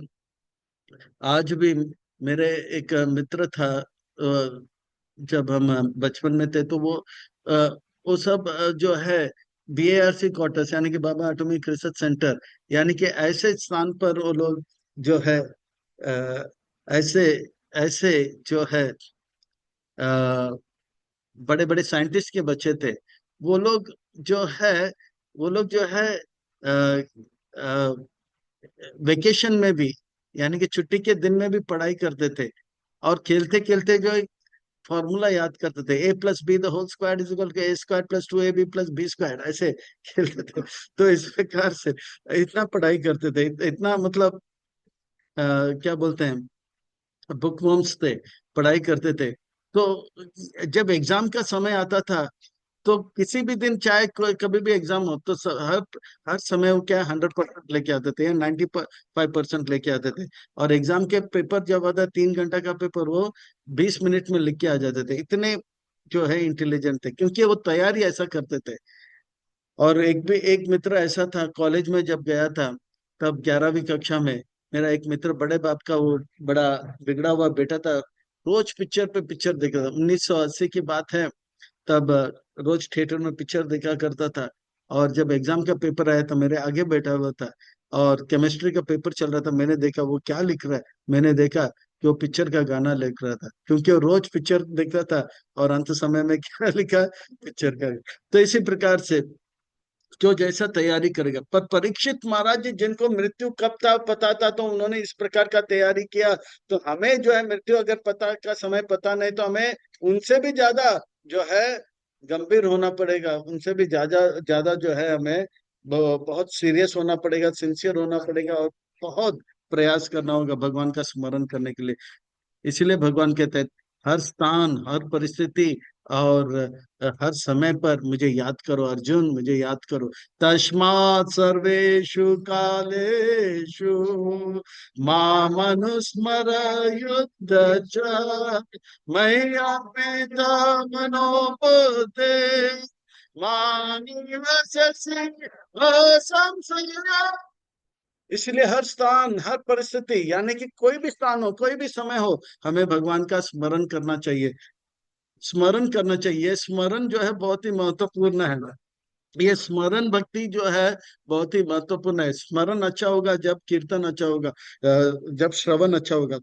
आज भी, मेरे एक मित्र था, जब हम बचपन में थे, तो वो सब जो है BARC क्वार्टर्स, यानी कि बाबा एटॉमिक रिसर्च सेंटर, यानी कि ऐसे स्थान पर वो लोग जो है ऐसे ऐसे जो है बड़े बड़े साइंटिस्ट के बच्चे थे। वो लोग जो है वो लोग जो है वेकेशन में भी, यानी कि छुट्टी के दिन में भी पढ़ाई करते थे। और खेलते खेलते जो फॉर्मूला याद करते थे, A+B² is equal to A²+2AB+B², ऐसे खेलते थे। तो इस प्रकार से इतना पढ़ाई करते थे, इतना मतलब क्या बोलते हैं, बुक वर्म्स थे, पढ़ाई करते थे। तो जब एग्जाम का समय आता था, तो किसी भी दिन चाहे कोई कभी भी एग्जाम हो, तो हर हर समय वो क्या 100% लेके आते थे या 95% लेके आते थे। और एग्जाम के पेपर जब आता, 3 घंटा का पेपर, वो 20 मिनट में लिख के आ जाते थे। इतने जो है इंटेलिजेंट थे, क्योंकि वो तैयारी ऐसा करते थे। और एक मित्र ऐसा था, कॉलेज में जब गया था, तब 11वीं कक्षा में, मेरा एक मित्र, बड़े बाप का वो बड़ा बिगड़ा हुआ बेटा था, रोज पिक्चर पे पिक्चर देखा था। 1980 की बात है, तब रोज थिएटर में पिक्चर देखा करता था। और जब एग्जाम का पेपर आया तो मेरे आगे बैठा हुआ था, और केमिस्ट्री का पेपर चल रहा था। मैंने देखा वो क्या लिख रहा है, मैंने देखा कि वो पिक्चर का गाना लिख रहा था, क्योंकि वो रोज पिक्चर देखता था। और अंत समय में क्या लिखा, पिक्चर का। तो इसी प्रकार से जो जैसा तैयारी करेगा। पर परीक्षित महाराज जी, जिनको मृत्यु कब था पता था, तो उन्होंने इस प्रकार का तैयारी किया। तो हमें जो है मृत्यु अगर पता का समय पता नहीं, तो हमें उनसे भी ज्यादा जो है गंभीर होना पड़ेगा, उनसे भी ज्यादा ज्यादा जो है हमें बहुत सीरियस होना पड़ेगा, सिंसियर होना पड़ेगा, और बहुत प्रयास करना होगा भगवान का स्मरण करने के लिए। इसीलिए भगवान कहते हैं, हर स्थान, हर परिस्थिति और हर समय पर मुझे याद करो अर्जुन, मुझे याद करो। तस्मात् सर्वेषु कालेषु मामनुस्मर युद्ध च मय्यार्पिता मनो बुद्धे मानि वससि असंशया। इसलिए हर स्थान, हर परिस्थिति, यानी कि कोई भी स्थान हो, कोई भी समय हो, हमें भगवान का स्मरण करना चाहिए। स्मरण करना चाहिए। स्मरण जो है बहुत ही महत्वपूर्ण है। ये स्मरण भक्ति जो है बहुत ही महत्वपूर्ण है। स्मरण अच्छा होगा जब कीर्तन अच्छा होगा, जब श्रवण अच्छा होगा।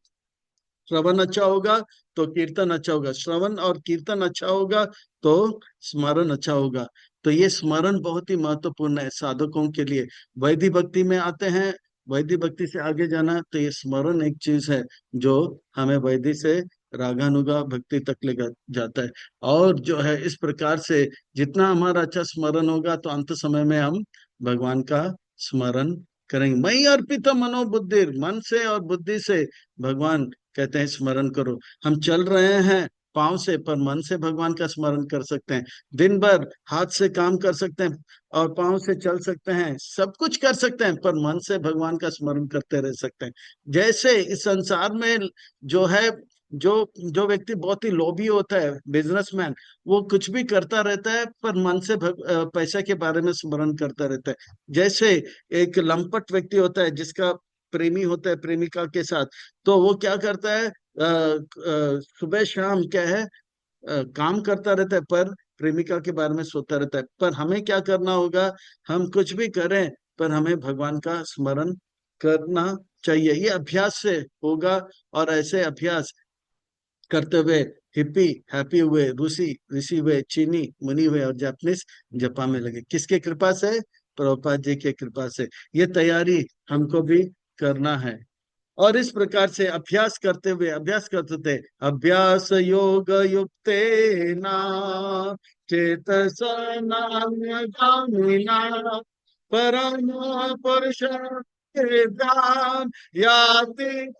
श्रवण अच्छा होगा तो कीर्तन अच्छा होगा, श्रवण और कीर्तन अच्छा होगा तो स्मरण अच्छा होगा। तो ये स्मरण बहुत ही महत्वपूर्ण है साधकों के लिए। वैदिक भक्ति में आते हैं, वैदिक भक्ति से आगे जाना, तो ये स्मरण एक चीज है जो हमें वैदिक से रागानुगा भक्ति तक ले जाता है। और जो है इस प्रकार से जितना हमारा अच्छा स्मरण होगा, तो अंत समय में हम भगवान का स्मरण करेंगे। मई अर्पित मनोबुद्धि, मन से और बुद्धि से भगवान कहते हैं स्मरण करो। हम चल रहे हैं पांव से, पर मन से भगवान का स्मरण कर सकते हैं। दिन भर हाथ से काम कर सकते हैं, और पांव से चल सकते हैं, सब कुछ कर सकते हैं, पर मन से भगवान का स्मरण करते रह सकते हैं। जैसे इस संसार में जो है, जो जो व्यक्ति बहुत ही लोभी होता है, बिजनेसमैन, वो कुछ भी करता रहता है, पर मन से पैसे के बारे में स्मरण करता रहता है। जैसे एक लंपट व्यक्ति होता है, जिसका प्रेमी होता है प्रेमिका के साथ, तो वो क्या करता है, सुबह शाम क्या है, काम करता रहता है, पर प्रेमिका के बारे में सोचता रहता है। पर हमें क्या करना होगा, हम कुछ भी करें, पर हमें भगवान का स्मरण करना चाहिए। ये अभ्यास से होगा। और ऐसे अभ्यास करते हुए हिप्पी हैप्पी हुए, रूसी ऋषि हुए, चीनी मुनि हुए, और जापानीज जपा में लगे। किसके कृपा से? प्रभुपाद जी के कृपा से। ये तैयारी हमको भी करना है। और इस प्रकार से अभ्यास करते हुए, अभ्यास करते थे, अभ्यास योग युक्ते ना चेतसा नान्यगामिना परम पुरुष याति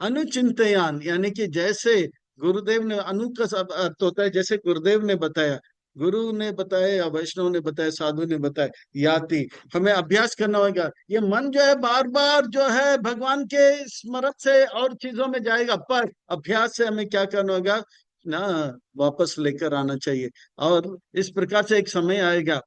अनुचिंतयान यानी कि जैसे गुरुदेव ने, अनु का अर्थ होता है जैसे गुरुदेव ने बताया, गुरु ने बताया या वैष्णव ने बताया, साधु ने बताया, याति, हमें अभ्यास करना होगा। ये मन जो है बार बार जो है भगवान के स्मरण से और चीजों में जाएगा, पर अभ्यास से हमें क्या करना होगा ना, वापस लेकर आना चाहिए। और इस प्रकार से एक समय आएगा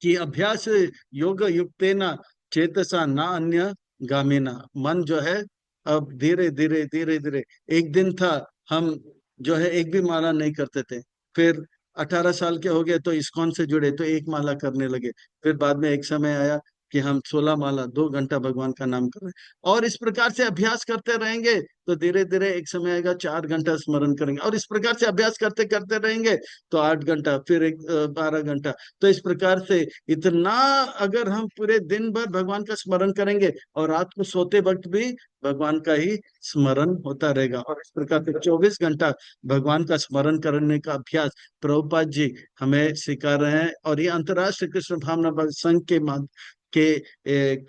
कि अभ्यास योग युक्तेन चेतसा ना अन्य गामिना, मन जो है अब धीरे धीरे धीरे धीरे, एक दिन था हम जो है एक भी माला नहीं करते थे, फिर 18 साल के हो गए तो इस्कॉन से जुड़े तो एक माला करने लगे, फिर बाद में एक समय आया कि हम 16 माला 2 घंटा भगवान का नाम कर रहे हैं। और इस प्रकार से अभ्यास करते रहेंगे तो धीरे धीरे एक समय आएगा 4 घंटा स्मरण करेंगे, और इस प्रकार से अभ्यास करते करते रहेंगे तो 8 घंटा, फिर एक 12 घंटा। तो इस प्रकार से इतना, अगर हम पूरे दिन भर भगवान का स्मरण करेंगे और रात को सोते वक्त भी भगवान का ही स्मरण होता रहेगा, और इस प्रकार से 24 घंटा भगवान का स्मरण करने का अभ्यास प्रभुपाद जी हमें सिखा रहे हैं। और ये अंतर्राष्ट्रीय कृष्ण भावना भक्त संघ के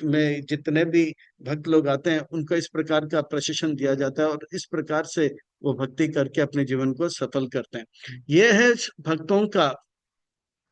में जितने भी भक्त लोग आते हैं उनको इस प्रकार का प्रशिक्षण दिया जाता है, और इस प्रकार से वो भक्ति करके अपने जीवन को सफल करते हैं। ये है भक्तों का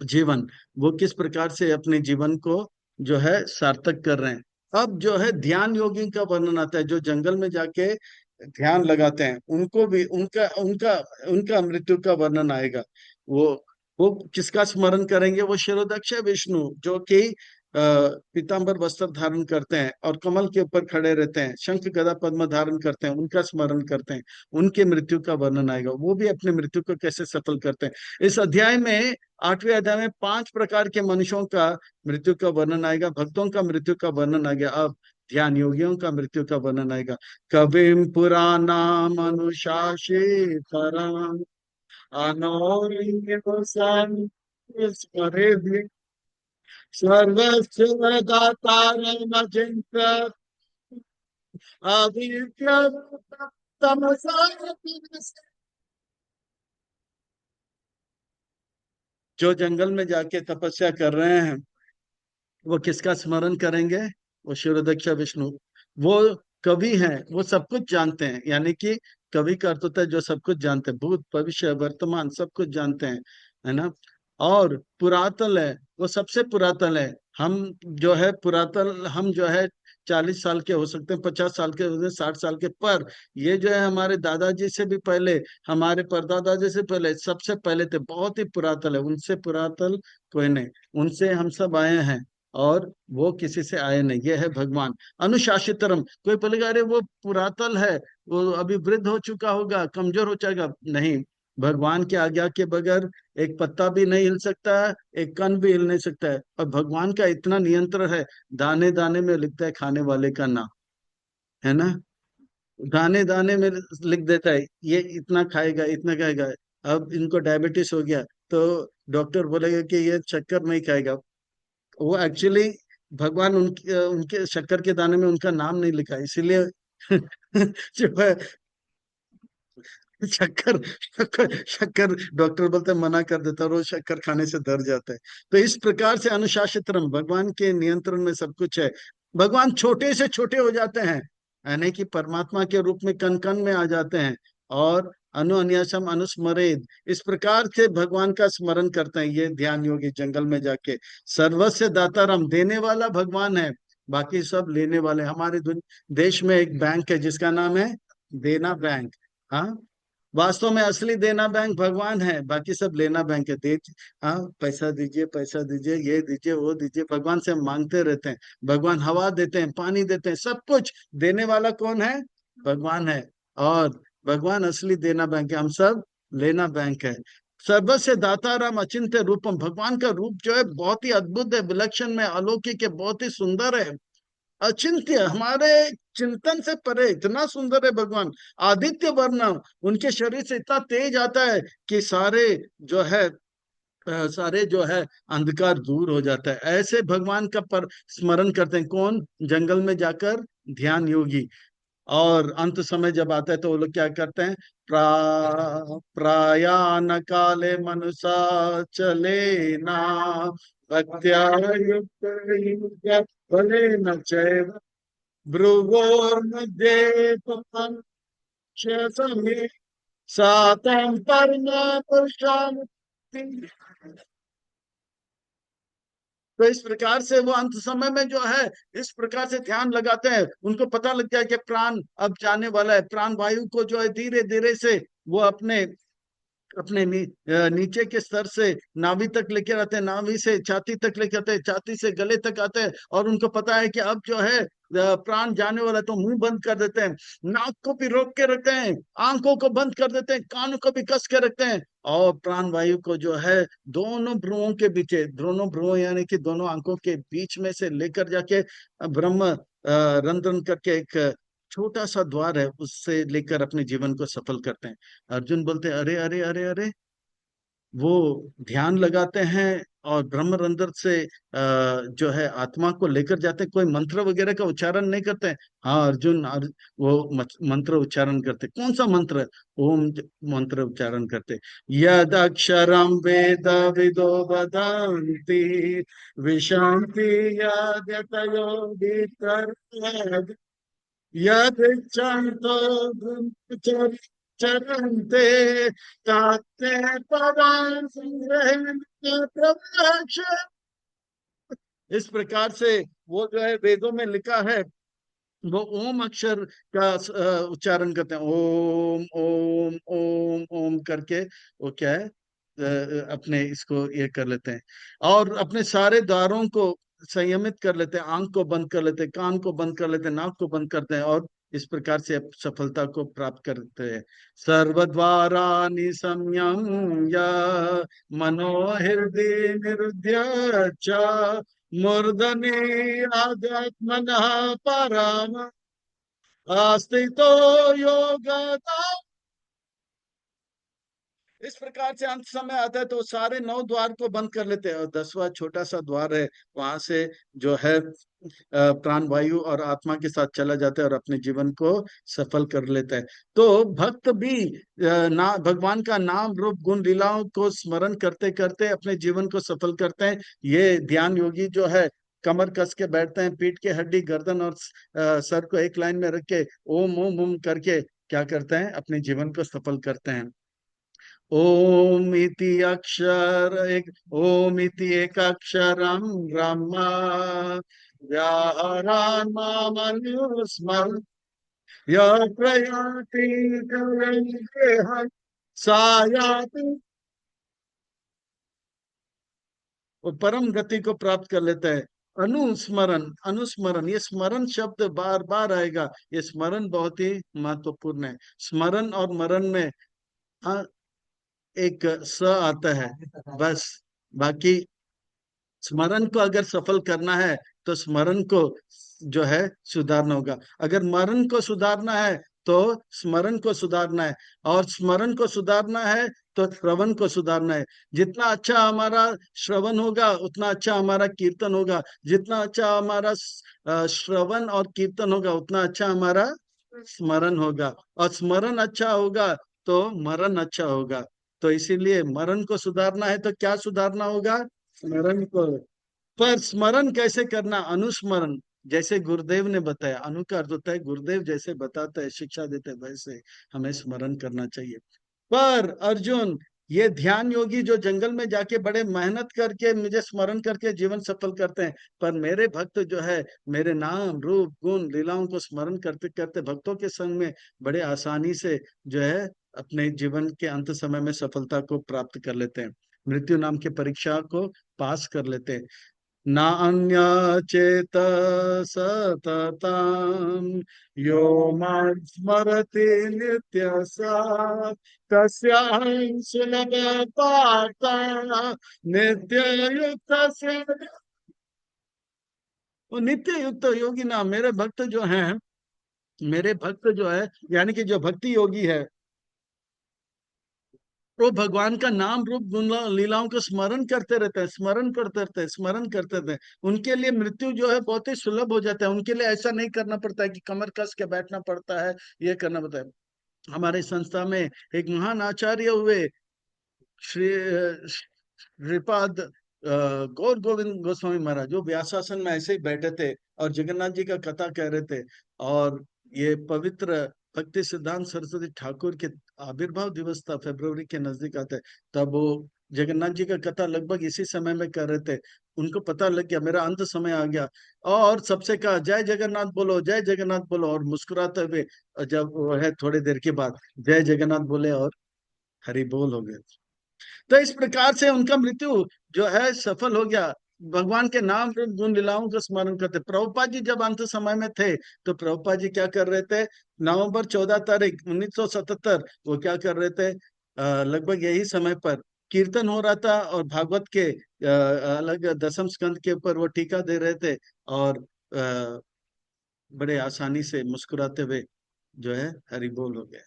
जीवन, वो किस प्रकार से अपने जीवन को जो है सार्थक कर रहे हैं। अब जो है ध्यान योगी का वर्णन आता है, जो जंगल में जाके ध्यान लगाते हैं, उनको भी उनका उनका उनका मृत्यु का वर्णन आएगा। वो वो किसका स्मरण करेंगे, वो शिरोदक्ष विष्णु जो कि पीतांबर वस्त्र धारण करते हैं और कमल के ऊपर खड़े रहते हैं, शंख गदा पद्म धारण करते हैं, उनका स्मरण करते हैं। उनके मृत्यु का वर्णन आएगा, वो भी अपने मृत्यु को कैसे सफल करते हैं। इस अध्याय में 8वें अध्याय में 5 प्रकार के मनुष्यों का मृत्यु का वर्णन आएगा, भक्तों का मृत्यु का वर्णन आ गया। अब ध्यान योगियों का मृत्यु का वर्णन आएगा। कविम पुराणाम अनुशासितराम अनौरियं स्मरेद्य सर्वस्य दातारम् अचिन्त्य अविद्या तमसा। जो जंगल में जाके तपस्या कर रहे हैं वो किसका स्मरण करेंगे, वो शिरोदक्ष विष्णु। वो कवि हैं, वो सब कुछ जानते हैं, यानी कि कवि का अर्थ होता है जो सब कुछ जानते हैं, भूत भविष्य वर्तमान सब कुछ जानते हैं, है ना। और पुरातन है, वो सबसे पुरातन है। हम जो है पुरातन, हम जो है 40 साल के हो सकते हैं, 50 साल के हो सकते हैं, 60 साल के, पर ये जो है हमारे दादाजी से भी पहले, हमारे परदादा से पहले, सबसे पहले थे, बहुत ही पुरातन है, उनसे पुरातन कोई नहीं। उनसे हम सब आए हैं और वो किसी से आए नहीं। ये है भगवान अनुशासितरम। कोई बोलेगा अरे वो पुरातन है, वो अभी वृद्ध हो चुका होगा, कमजोर हो जाएगा, नहीं। भगवान की आज्ञा के बगैर एक पत्ता भी नहीं हिल सकता है, एक कण भी हिल नहीं सकता है। और भगवान का इतना नियंत्रण है, दाने दाने में लिखता है खाने वाले का नाम, है ना। दाने दाने में लिख देता है ये इतना खाएगा इतना खाएगा। अब इनको डायबिटीज हो गया तो डॉक्टर बोलेगा कि ये शक्कर नहीं खाएगा, वो एक्चुअली भगवान उनके उनके शक्कर के दाने में उनका नाम नहीं लिखा है, इसीलिए जो है शक्कर शक्कर शक्कर डॉक्टर बोलते हैं मना कर देता है, और वो शक्कर खाने से डर जाता है। तो इस प्रकार से अनुशासित रम, भगवान के नियंत्रण में सब कुछ है। भगवान छोटे से छोटे हो जाते हैं, यानी कि परमात्मा के रूप में कण कण में आ जाते हैं। और अनु अन्यासम अनुस्मरेद, इस प्रकार से भगवान का स्मरण करते हैं ये ध्यान योगी जंगल में जाके। सर्वस्य दातारम, देने वाला भगवान है, बाकी सब लेने वाले। हमारे देश में एक बैंक है जिसका नाम है देना बैंक। हाँ, वास्तव में असली देना बैंक भगवान है, बाकी सब लेना बैंक है। दे, हाँ, पैसा दीजिए पैसा दीजिए, ये दीजिए वो दीजिए, भगवान से हम मांगते रहते हैं। भगवान हवा देते हैं, पानी देते हैं, सब कुछ देने वाला कौन है, भगवान है। और भगवान असली देना बैंक है, हम सब लेना बैंक है। सर्वस्य दाताराम अचिंत्य रूपम, भगवान का रूप जो है बहुत ही अद्भुत है, विलक्षण में अलौकिक है, बहुत ही सुंदर है, अचिंत्य, हमारे चिंतन से परे, इतना सुंदर है भगवान। आदित्य वर्ण, उनके शरीर से इतना तेज आता है कि सारे जो है सारे जो है अंधकार दूर हो जाता है। ऐसे भगवान का पर स्मरण करते हैं कौन, जंगल में जाकर ध्यान योगी। और अंत समय जब आता है तो वो लोग क्या करते हैं, प्रायान काले मनुषा चले ना भक्त्या युक्त भले न चैव। भ्रुवोर्मध्ये पश्य सातम परम पुरुषां। तो इस प्रकार से वो अंत समय में जो है इस प्रकार से ध्यान लगाते हैं, उनको पता लग जाए कि प्राण अब जाने वाला है। प्राण वायु को जो है धीरे धीरे से वो अपने अपने नीचे के स्तर से नाभि तक लेके आते हैं, नाभि से छाती तक लेके आते हैं, छाती से गले तक आते हैं, और उनको पता है कि अब जो है प्राण जाने वाला है, तो मुंह बंद कर देते हैं, नाक को भी रोक के रखते हैं, आंखों को बंद कर देते हैं, कानों को भी कस के रखते हैं, और प्राण वायु को जो है दोनों भ्रुवों के बीच, दोनों भ्रुवों यानी कि दोनों आंखों के बीच में से लेकर जाके ब्रह्म रंध्रन करके एक छोटा सा द्वार है, उससे लेकर अपने जीवन को सफल करते हैं। अर्जुन बोलते हैं, अरे अरे अरे अरे, वो ध्यान लगाते हैं और ब्रह्मरंध्र से जो है आत्मा को लेकर जाते हैं, कोई मंत्र वगैरह का उच्चारण नहीं करते हैं। हाँ अर्जुन, वो मंत्र उच्चारण करते, कौन सा मंत्र? ओम मंत्र उच्चारण करते। यद अक्षरम वेद विदो वदंती विशांति यद्यतयो वितर्क यदिच्छन्तो चरन्ते ताते पदान् संग्रह्य प्रवक्ष। इस प्रकार से वो जो है वेदों में लिखा है, वो ओम अक्षर का उच्चारण करते हैं, ओम ओम ओम ओम करके। वो क्या है, अपने इसको ये कर लेते हैं, और अपने सारे द्वारों को संयमित कर लेते हैं, आंख को बंद कर लेते हैं, कान को बंद कर लेते हैं, नाक को बंद करते हैं, और इस प्रकार से सफलता को प्राप्त करते हैं। सर्वद्वाराणि संयम्य मनोहृदय निरुध्य च मूर्धनि आध्यात्मनः परम आस्तितो योगदा। इस प्रकार से अंत समय आता है तो सारे 9 द्वार को बंद कर लेते हैं, और 10वां छोटा सा द्वार है, वहां से जो है प्राण वायु और आत्मा के साथ चला जाता है और अपने जीवन को सफल कर लेता है। तो भक्त भी ना भगवान का नाम रूप गुण लीलाओं को स्मरण करते करते अपने जीवन को सफल करते हैं। ये ध्यान योगी जो है कमर कस के बैठते हैं, पीठ के हड्डी, गर्दन और सर को एक लाइन में रख के ओम ओम ओम करके क्या करते हैं, अपने जीवन को सफल करते हैं। ओम इति अक्षर एक, ओम इति एक अक्षरम ब्रह्मा व्याहरान मामनुस्मर यः प्रयाति कलंकेह सायाति। वो परम गति को प्राप्त कर लेता है। अनुस्मरण, अनुस्मरण, ये स्मरण शब्द बार बार आएगा, ये स्मरण बहुत ही महत्वपूर्ण है। स्मरण और मरण में एक स आता है बस, बाकी स्मरण को अगर सफल करना है तो स्मरण को जो है सुधारना होगा, अगर मरण को सुधारना है तो स्मरण को सुधारना है, और स्मरण को सुधारना है तो श्रवण को सुधारना है। जितना अच्छा हमारा श्रवण होगा उतना अच्छा हमारा कीर्तन होगा, जितना अच्छा हमारा श्रवण और कीर्तन होगा उतना अच्छा हमारा स्मरण होगा, और स्मरण अच्छा होगा तो मरण अच्छा होगा। तो इसीलिए मरण को सुधारना है तो क्या सुधारना होगा? स्मरण को। पर स्मरण कैसे करना? अनुस्मरण, जैसे गुरुदेव ने बताया, अनु का अर्थ होता है गुरुदेव जैसे बताते हैं, शिक्षा देते हैं, वैसे हमें स्मरण करना चाहिए। पर अर्जुन, ये ध्यान योगी जो जंगल में जाके बड़े मेहनत करके मुझे स्मरण करके जीवन सफल करते हैं, पर मेरे भक्त जो है मेरे नाम रूप गुण लीलाओं को स्मरण करते करते भक्तों के संग में बड़े आसानी से जो है अपने जीवन के अंत समय में सफलता को प्राप्त कर लेते हैं, मृत्यु नाम की परीक्षा को पास कर लेते हैं। ना अन्य चेत सततम यो मां स्मरति नित्य सा तस्याहं सुलभ पार्थ नित्य युक्त से। वो नित्य युक्त योगी ना, मेरे भक्त जो हैं, मेरे भक्त जो है यानी कि जो भक्ति योगी है, वो भगवान का नाम रूप गुण लीलाओं को स्मरण करते रहते हैं, स्मरण करते रहते हैं, स्मरण करते रहते हैं। उनके लिए मृत्यु जो है बहुत ही सुलभ हो जाता है, उनके लिए ऐसा नहीं करना पड़ता है कि कमर कस के बैठना पड़ता है, ये करना पड़ता है। हमारे संस्था में एक महान आचार्य हुए, श्री श्रीपाद गौर गोविंद गोस्वामी महाराज जो व्यासासन में ऐसे ही बैठे थे और जगन्नाथ जी का कथा कह रहे थे, और ये पवित्र भक्ति सिद्धांत सरस्वती ठाकुर के आविर्भाव दिवस था, फरवरी के नजदीक आते, तब वो जगन्नाथ जी का कथा लगभग इसी समय में कर रहे थे। उनको पता लग गया मेरा अंत समय आ गया, और सबसे कहा जय जगन्नाथ बोलो, जय जगन्नाथ बोलो, और मुस्कुराते हुए जब वो है थोड़ी देर के बाद जय जगन्नाथ बोले और हरि बोल हो गए। तो इस प्रकार से उनका मृत्यु जो है सफल हो गया। भगवान के नाम रूप गुण लीलाओं का स्मरण करते। प्रभुपाद जी जब अंत समय में थे तो प्रभुपाद जी क्या कर रहे थे, नवंबर 14 तारीख 1977 वो क्या कर रहे थे, लगभग यही समय पर कीर्तन हो रहा था, और भागवत के अलग दसम स्कंद के ऊपर वो टीका दे रहे थे, और बड़े आसानी से मुस्कुराते हुए जो है हरि बोल हो गए।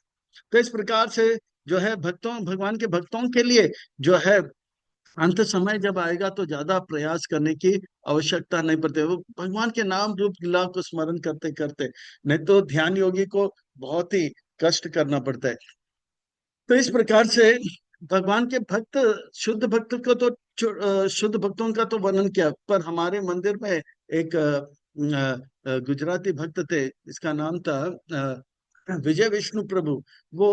तो इस प्रकार से जो है भक्तों, भगवान के भक्तों के लिए जो है अंत समय जब आएगा तो ज्यादा प्रयास करने की आवश्यकता नहीं पड़ती, वो भगवान के नाम रूप लीला को स्मरण करते करते, नहीं तो ध्यान योगी को बहुत ही कष्ट करना पड़ता है। तो इस प्रकार से भगवान के भक्त, शुद्ध भक्त को तो शुद्ध भक्तों का तो वर्णन किया, पर हमारे मंदिर में एक गुजराती भक्त थे, इसका नाम था विजय विष्णु प्रभु। वो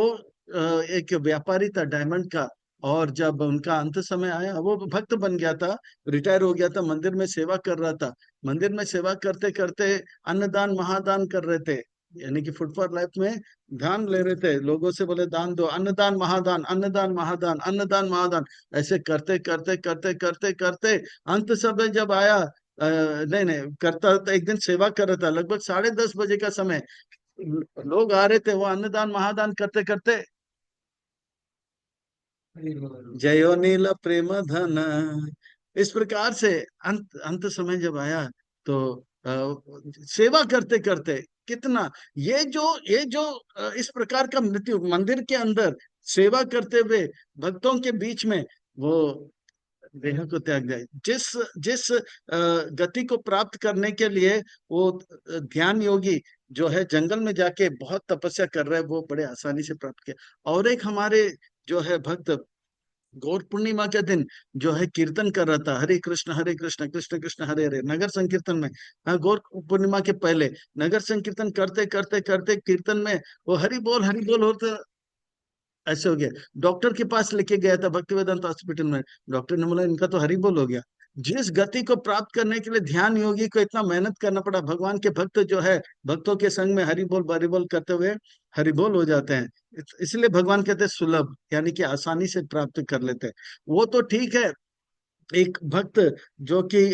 एक व्यापारी था डायमंड का, और जब उनका अंत समय आया वो भक्त बन गया था, रिटायर हो गया था, मंदिर में सेवा कर रहा था। मंदिर में सेवा करते करते अन्नदान महादान कर रहे थे, यानी कि फूड फॉर लाइफ में ध्यान ले रहे थे, लोगों से बोले दान दो, अन्नदान महादान, अन्नदान महादान, अन्नदान महादान, ऐसे करते करते करते करते करते अंत समय जब आया, नहीं नहीं करता था, एक दिन सेवा कर रहा था, लगभग 10:30 बजे का समय, लोग आ रहे थे, वो अन्नदान महादान करते करते जयो नील प्रेम धन, इस प्रकार से अंत अंत समय जब आया तो सेवा करते करते कितना, ये जो इस प्रकार का मृत्यु मंदिर के अंदर सेवा करते हुए भक्तों के बीच में वो देह को त्याग जाए, जिस जिस गति को प्राप्त करने के लिए वो ध्यान योगी जो है जंगल में जाके बहुत तपस्या कर रहे हैं, वो बड़े आसानी से प्राप्त किया। और एक हमारे जो है भक्त गौर पूर्णिमा के दिन जो है कीर्तन कर रहा था, हरे कृष्ण कृष्ण कृष्ण हरे हरे, नगर संकीर्तन में। हाँ, गौर पूर्णिमा के पहले नगर संकीर्तन करते करते करते कीर्तन में वो हरि बोल होते, ऐसे हो गया। डॉक्टर के पास लेके गया था भक्ति वेदांत हॉस्पिटल में, डॉक्टर ने बोला इनका तो हरि बोल हो गया। जिस गति को प्राप्त करने के लिए ध्यान योगी को इतना मेहनत करना पड़ा, भगवान के भक्त जो है भक्तों के संग में हरि बोल करते हुए हरि बोल हो जाते हैं। इसलिए भगवान कहते हैं सुलभ, यानी कि आसानी से प्राप्त कर लेते हैं। वो तो ठीक है। एक भक्त जो कि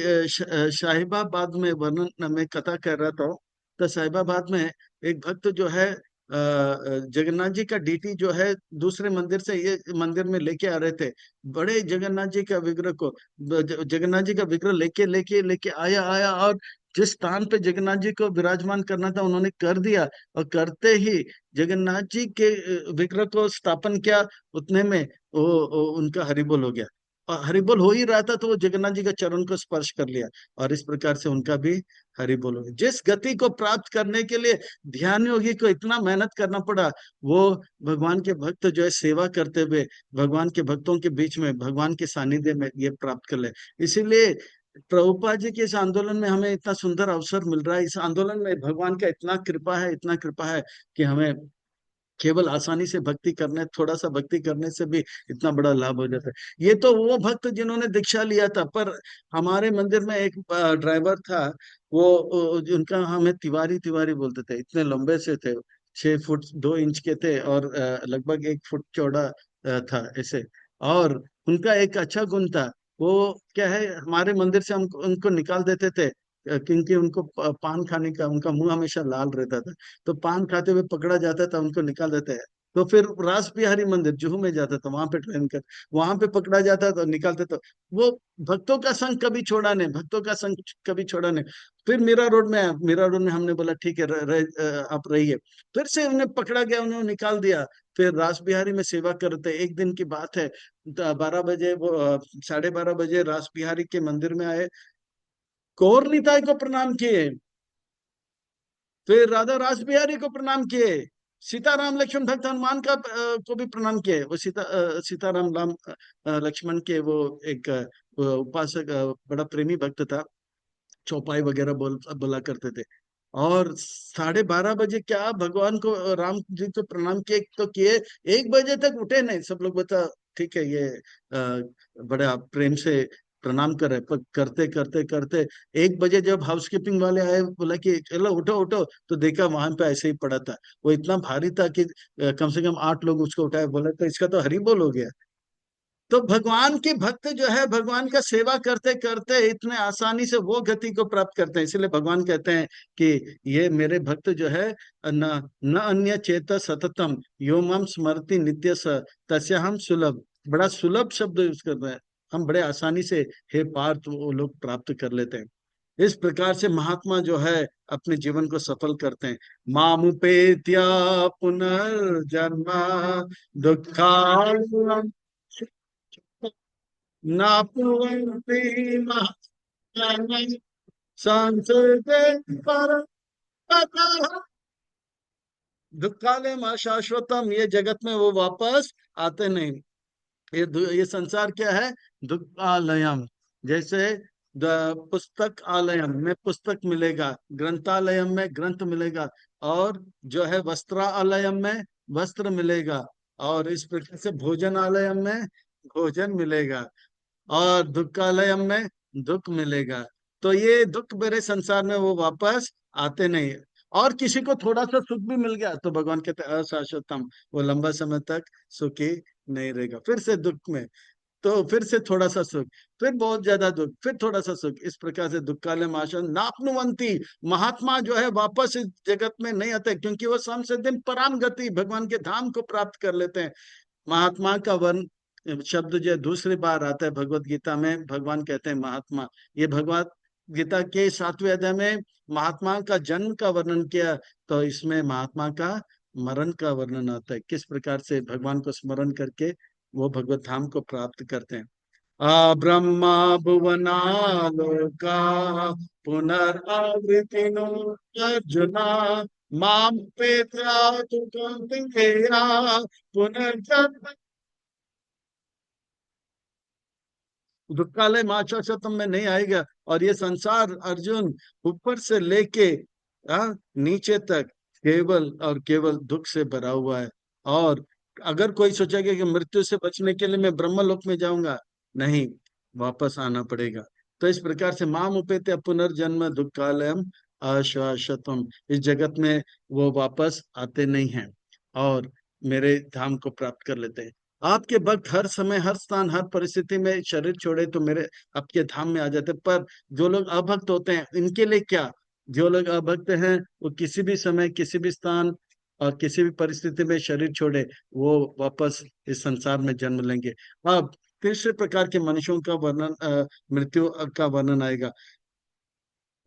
साहिबाबाद में वर्णन में कथा कर रहा था, तो साहिबाबाद में एक भक्त जो है जगन्नाथ जी का डीटी जो है दूसरे मंदिर से ये मंदिर में लेके आ रहे थे, बड़े जगन्नाथ जी का विग्रह को, जगन्नाथ जी का विग्रह लेके लेके लेके आया आया, और जिस स्थान पे जगन्नाथ जी को विराजमान करना था उन्होंने कर दिया, और करते ही जगन्नाथ जी के विग्रह को स्थापन किया, उतने में वो उनका हरिबोल हो गया, और हरिबोल हो ही रहा था तो वो जगन्नाथ जी का चरण को स्पर्श कर लिया, और इस प्रकार से उनका भी हरिबोल हो गया। जिस गति को प्राप्त करने के लिए ध्यान योगी को इतना मेहनत करना पड़ा, वो भगवान के भक्त जो है सेवा करते हुए भगवान के भक्तों के बीच में भगवान के सानिध्य में ये प्राप्त कर ले। इसीलिए प्रभुपाद जी के इस आंदोलन में हमें इतना सुंदर अवसर मिल रहा है, इस आंदोलन में भगवान का इतना कृपा है, इतना कृपा है कि हमें केवल आसानी से भक्ति करने, थोड़ा सा भक्ति करने से भी इतना बड़ा लाभ हो जाता है। ये तो वो भक्त जिन्होंने दीक्षा लिया था, पर हमारे मंदिर में एक ड्राइवर था, वो उनका हमें तिवारी तिवारी बोलते थे, इतने लंबे से थे, 6 फुट 2 इंच के थे, और लगभग 1 फुट चौड़ा था ऐसे। और उनका एक अच्छा गुण था, वो क्या है, हमारे मंदिर से हम उनको निकाल देते थे, क्योंकि उनको पान खाने का उनका मुंह हमेशा लाल रहता था, तो पान खाते हुए पकड़ा जाता था, उनको निकाल देते हैं। तो फिर रास बिहारी मंदिर जुहू में जाता था, वहां पे ट्रेन कर, वहां पे पकड़ा जाता था, निकालते तो वो भक्तों का संग कभी छोड़ा नहीं, भक्तों का संग कभी छोड़ा नहीं। फिर मीरा रोड में आया, मीरा रोड में हमने बोला ठीक है आप रहिए, फिर से उन्हें पकड़ा गया, उन्हें निकाल दिया। फिर रास बिहारी में सेवा करते, एक दिन की बात है, 12 बजे वो 12:30 बजे रास बिहारी के मंदिर में आए, गौर निताई को प्रणाम किए, फिर राधा रास बिहारी को प्रणाम किए, सीताराम लक्ष्मण भक्त हनुमान का को भी प्रणाम किए। वो सीताराम राम लक्ष्मण के वो एक वो उपासक बड़ा प्रेमी भक्त था, चौपाई वगैरह बोला करते थे। और 12:30 बजे क्या भगवान को राम जी को प्रणाम किए तो किए, 1 बजे तक उठे नहीं। सब लोग बता ठीक है ये बड़े प्रेम से प्रणाम कर रहे, पर करते करते करते 1 बजे जब हाउसकीपिंग वाले आए, बोला कि चलो उठो उठो, तो देखा वहां पे ऐसे ही पड़ा था। वो इतना भारी था कि कम से कम 8 लोग उसको उठाए। बोला तो इसका तो हरि बोल हो गया। तो भगवान के भक्त जो है भगवान का सेवा करते करते इतने आसानी से वो गति को प्राप्त करते हैं। इसलिए भगवान कहते हैं कि ये मेरे भक्त जो है न न अन्य चेत सततम यो माम स्मरति नित्य स तस्य हम सुलभ। बड़ा सुलभ शब्द यूज कर रहे हैं। हम बड़े आसानी से हे पार्थ वो लोग प्राप्त कर लेते हैं। इस प्रकार से महात्मा जो है अपने जीवन को सफल करते हैं। मामुपेत्या पुनर्जन्म दुखा नापुवन्ति महात्मानं संसदे परतः। दुक्कालयम अशाश्वतम, ये जगत में वो वापस आते नहीं। ये संसार क्या है? दुक्कालयम। जैसे पुस्तक आलयम में पुस्तक मिलेगा, ग्रंथालयम में ग्रंथ मिलेगा, और जो है वस्त्रालयम में वस्त्र मिलेगा, और इस प्रकार से भोजनालयम में भोजन मिलेगा, और दुखालयम में दुख मिलेगा। तो ये दुख मेरे संसार में वो वापस आते नहीं। और किसी को थोड़ा सा सुख भी मिल गया तो भगवान कहते हैं अशाश्वतम, वो लंबा समय तक सुखी नहीं रहेगा। फिर से दुख में, तो फिर से थोड़ा सा सुख, फिर बहुत ज्यादा दुख, फिर थोड़ा सा सुख। इस प्रकार से दुख काले माशन नापनुवंती, महात्मा जो है वापस इस जगत में नहीं आते, क्योंकि वो शाम से दिन पराम गति भगवान के धाम को प्राप्त कर लेते हैं। महात्मा का वर्ण शब्द जो है दूसरी बार आता है भगवत गीता में। भगवान कहते हैं महात्मा। ये भगवत गीता के 7वें अध्याय में महात्मा का जन्म का वर्णन किया, तो इसमें महात्मा का मरण का वर्णन आता है, किस प्रकार से भगवान को स्मरण करके वो भगवत धाम को प्राप्त करते हैं। आ ब्रह्मा भुवना लोका पुनरावृतिनो अर्जुना माम पेत्रा तु कौन्तेया पुनर्जन्म। दुखालय माचा शतम में नहीं आएगा। और ये संसार अर्जुन ऊपर से लेके नीचे तक केवल और केवल दुख से भरा हुआ है। और अगर कोई सोचेगा कि मृत्यु से बचने के लिए मैं ब्रह्मलोक में जाऊंगा, नहीं, वापस आना पड़ेगा। तो इस प्रकार से माम उपेत्य पुनर्जन्म दुखालयम अशाश्वतम, इस जगत में वो वापस आते नहीं हैं और मेरे धाम को प्राप्त कर लेते हैं। आपके भक्त हर समय हर स्थान हर परिस्थिति में शरीर छोड़े तो मेरे आपके धाम में आ जाते। पर जो लोग अभक्त होते हैं इनके लिए क्या? जो लोग अभक्त हैं वो किसी भी समय किसी भी स्थान और किसी भी परिस्थिति में शरीर छोड़े, वो वापस इस संसार में जन्म लेंगे। अब तीसरे प्रकार के मनुष्यों का वर्णन मृत्यु का वर्णन आएगा।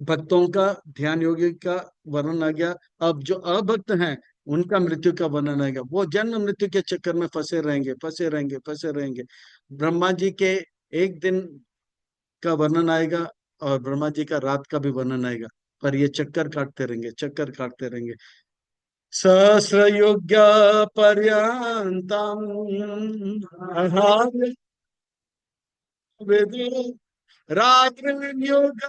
भक्तों का, ध्यान योगी का वर्णन आ गया। अब जो अभक्त हैं उनका मृत्यु का वर्णन आएगा। वो जन्म मृत्यु के चक्कर में फंसे रहेंगे, फंसे रहेंगे, फंसे रहेंगे। ब्रह्मा जी के एक दिन का वर्णन आएगा और ब्रह्मा जी का रात का भी वर्णन आएगा। पर ये चक्कर काटते रहेंगे, चक्कर काटते रहेंगे। सहस्र युग पर्यंतम रात्रिर्युग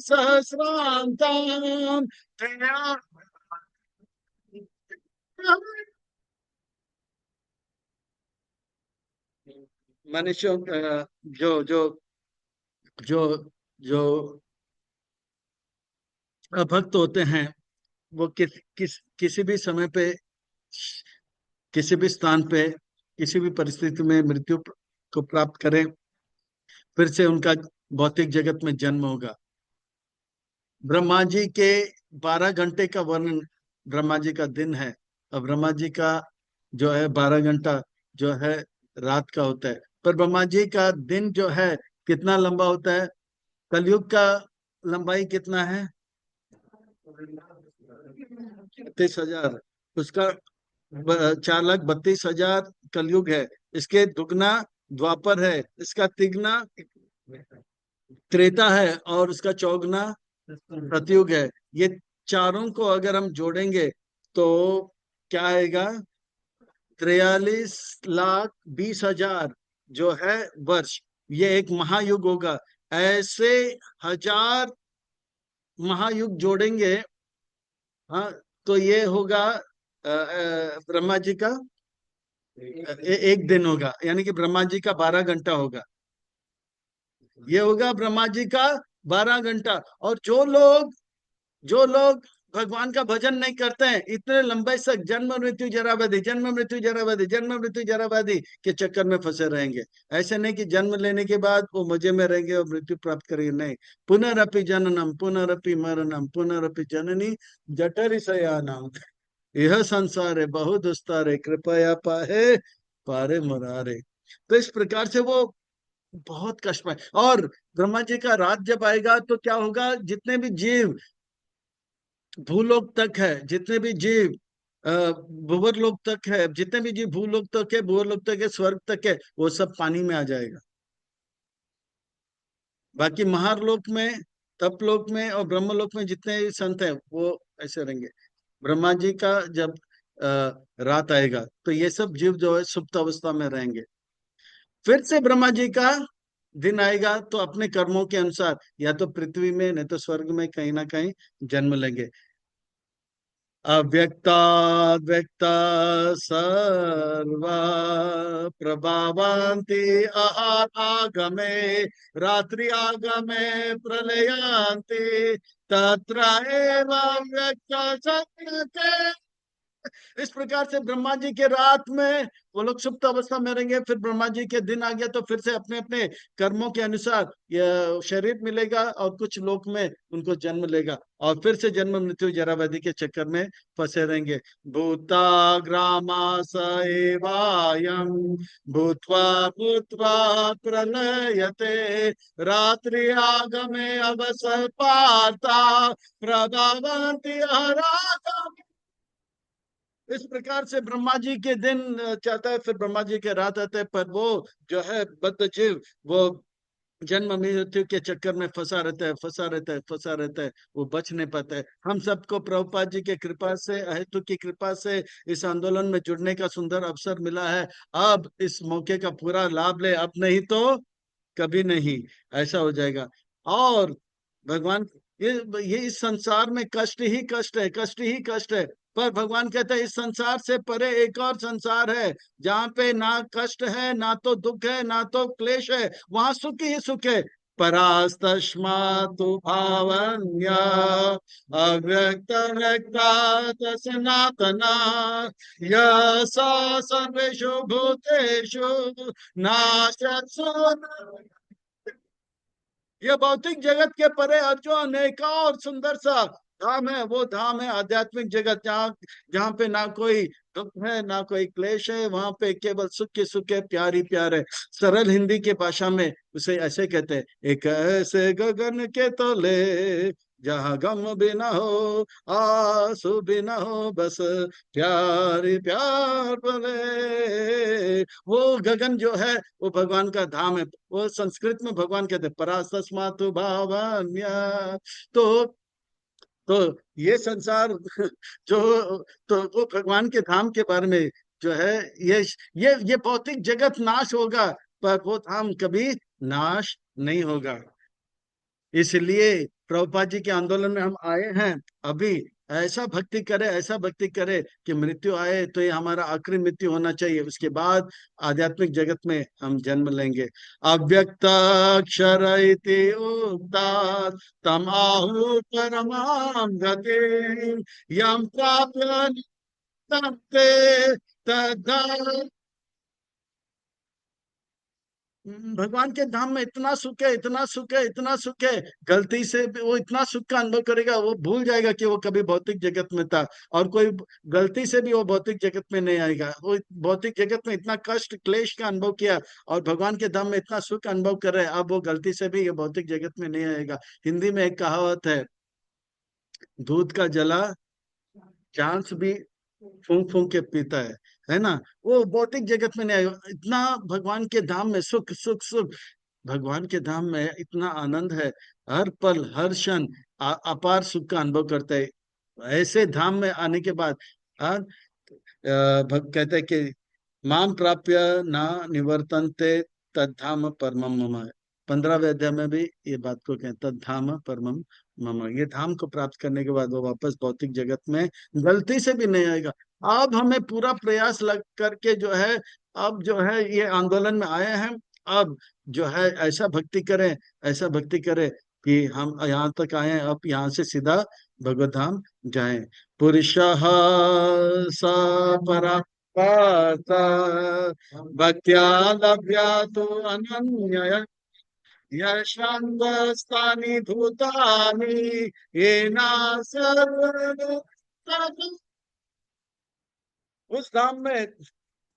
सहस्रांतम मनुष्यों जो जो जो जो भक्त होते हैं वो किसी भी समय पे किसी भी स्थान पे किसी भी परिस्थिति में मृत्यु को प्राप्त करें, फिर से उनका भौतिक जगत में जन्म होगा। ब्रह्मा जी के 12 घंटे का वर्णन, ब्रह्मा जी का दिन है, और ब्रह्मा जी का जो है 12 घंटा जो है रात का होता है। पर ब्रह्मा जी का दिन जो है कितना लंबा होता है? कलयुग का लंबाई कितना है? 32,000। उसका 4,32,000 कलयुग है। इसके दुगना द्वापर है, इसका तिगना त्रेता है, और उसका चौगुना प्रतयुग है। ये चारों को अगर हम जोड़ेंगे तो क्या आएगा? 43,20,000 जो है वर्ष, ये एक महायुग होगा। ऐसे 1,000 महायुग जोड़ेंगे, हाँ, तो ये होगा ब्रह्मा जी का एक दिन होगा, यानी कि ब्रह्मा जी का 12 घंटा होगा। ये होगा ब्रह्मा जी का 12 घंटा। और जो लोग भगवान का भजन नहीं करते हैं, इतने लंबे तक जन्म मृत्यु जराव्याधि, जन्म मृत्यु जराव्याधि, जन्म मृत्यु जराव्याधि के चक्कर में फंसे रहेंगे। ऐसे नहीं कि जन्म लेने के बाद वो मजे में रहेंगे और मृत्यु प्राप्त करेंगे, नहीं। पुनरपि जननम पुनरपि मरणम पुनरपि जननी जठरि शयनम, यह संसार है बहु दुस्तार है, कृपया पाहे पारे मुरारे। तो इस प्रकार से वो बहुत कष्ट पाए। और ब्रह्मा जी का रात जब आएगा तो क्या होगा? जितने भी जीव भूलोक तक है, जितने भी जीव अ, भूवर लोक तक है, जितने भी जीव भूलोक तक है, भूवर लोक तक है, स्वर्ग तक है, वो सब पानी में आ जाएगा। बाकी महारलोक में, तपलोक में और ब्रह्मलोक में जितने भी संत हैं वो ऐसे रहेंगे। ब्रह्मा जी का जब रात आएगा तो ये सब जीव जो है सुप्त अवस्था में रहेंगे। फिर से ब्रह्मा जी का दिन आएगा तो अपने कर्मों के अनुसार या तो पृथ्वी में, नहीं तो स्वर्ग में कहीं ना कहीं जन्म लेंगे। अव्यक्ता व्यक्ता सर्वा प्रभावान्ति आहार आगमे रात्रि आगमे प्रलयांति तत्र एव व्यक्ता। इस प्रकार से ब्रह्मा जी के रात में वो लोग सुप्त अवस्था में रहेंगे। फिर ब्रह्मा जी के दिन आ गया तो फिर से अपने अपने कर्मों के अनुसार यह शरीर मिलेगा और कुछ लोक में उनको जन्म लेगा, और फिर से जन्म मृत्यु जरा व्याधि के चक्कर में फंसे रहेंगे। भूता ग्रामा स एवायं भूत्वा भूत्वा प्रलयते रात्रि आगमे अवसर पार्ता प्रभावन्ति हरागमे। इस प्रकार से ब्रह्मा जी के दिन चाहता है, फिर ब्रह्मा जी के रात आते हैं, पर वो जो है बद्ध जीव, वो जन्म मृत्यु के चक्कर में फंसा रहता है, फंसा रहता है, फंसा रहता है, वो बच नहीं पाता है। हम सबको प्रभुपाद जी के कृपा से, अहेतु की कृपा से इस आंदोलन में जुड़ने का सुंदर अवसर मिला है। अब इस मौके का पूरा लाभ ले, अब नहीं तो कभी नहीं, ऐसा हो जाएगा। और भगवान, ये इस संसार में कष्ट ही कष्ट है, कष्ट ही कष्ट है। पर भगवान कहते हैं इस संसार से परे एक और संसार है, जहाँ पे ना कष्ट है, ना तो दुख है, ना तो क्लेश है, वहां सुख ही सुख है। परास्तस्मातु भावन्या अव्यक्त व्यक्तात् सनातना यः स सर्वेषु भूतेषु नाशत्सु। ये भौतिक जगत के परे और जो अनेका और सुंदर सा धाम है, वो धाम है आध्यात्मिक जगत, जहाँ जहाँ पे ना कोई दुख है, ना कोई क्लेश है, वहां पे केवल सुख के सुख है, प्यार ही प्यार है। सरल हिंदी के भाषा में उसे ऐसे कहते हैं, एक ऐसे गगन के तले जहाँ गम भी ना हो, आंसू भी ना हो, बस प्यार ही प्यार बोले। वो गगन जो है वो भगवान का धाम है। वो संस्कृत में भगवान कहते हैं परास्तस्मातु भावन्या। तो तो ये संसार जो, तो वो भगवान के धाम के बारे में जो है, ये ये भौतिक जगत नाश होगा, पर वो धाम कभी नाश नहीं होगा। इसलिए प्रभुपाद जी के आंदोलन में हम आए हैं। अभी ऐसा भक्ति करे, ऐसा भक्ति करे कि मृत्यु आए तो ये हमारा आखिरी मृत्यु होना चाहिए, उसके बाद आध्यात्मिक जगत में हम जन्म लेंगे। अव्यक्त अक्षर इति उक्तात् तम आहु परमां गतिम् यं प्राप्य निवर्तन्ते तद्धा। भगवान के धाम में इतना सुख है, इतना सुख है, इतना सुख है, गलती से भी वो इतना सुख का अनुभव करेगा, वो भूल जाएगा कि वो कभी भौतिक जगत में था। और कोई गलती से भी वो भौतिक जगत में नहीं आएगा। वो भौतिक जगत में इतना कष्ट क्लेश का अनुभव किया और भगवान के धाम में इतना सुख अनुभव कर रहे हैं, अब वो गलती से भी ये भौतिक जगत में नहीं आएगा। हिंदी में एक कहावत है, दूध का जला चांस भी फूंक फूंक के पीता है ना। वो भौतिक जगत में नहीं आएगा। इतना भगवान के धाम में सुख सुख सुख, भगवान के धाम में इतना आनंद है, हर पल हर क्षण अपार सुख का अनुभव करता है। ऐसे धाम में आने के बाद, हाँ, कहते हैं कि माम प्राप्य ना निवर्तन्ते तद्धाम परमम मम। 15वें अध्याय में भी ये बात को कहते तद्धाम परमम मम। ये धाम को प्राप्त करने के बाद वो वापस भौतिक जगत में गलती से भी नहीं आएगा। अब हमें पूरा प्रयास लग करके जो है, अब जो है ये आंदोलन में आए हैं। अब जो है ऐसा भक्ति करें, ऐसा भक्ति करें कि हम यहाँ तक आए हैं, अब यहाँ से सीधा भगवत धाम जाएं। पुरुषः स परापात भक्त्या लभ्या तो अनन्य यशांगस्तानि भूतानि येना सर्वं। उस धाम में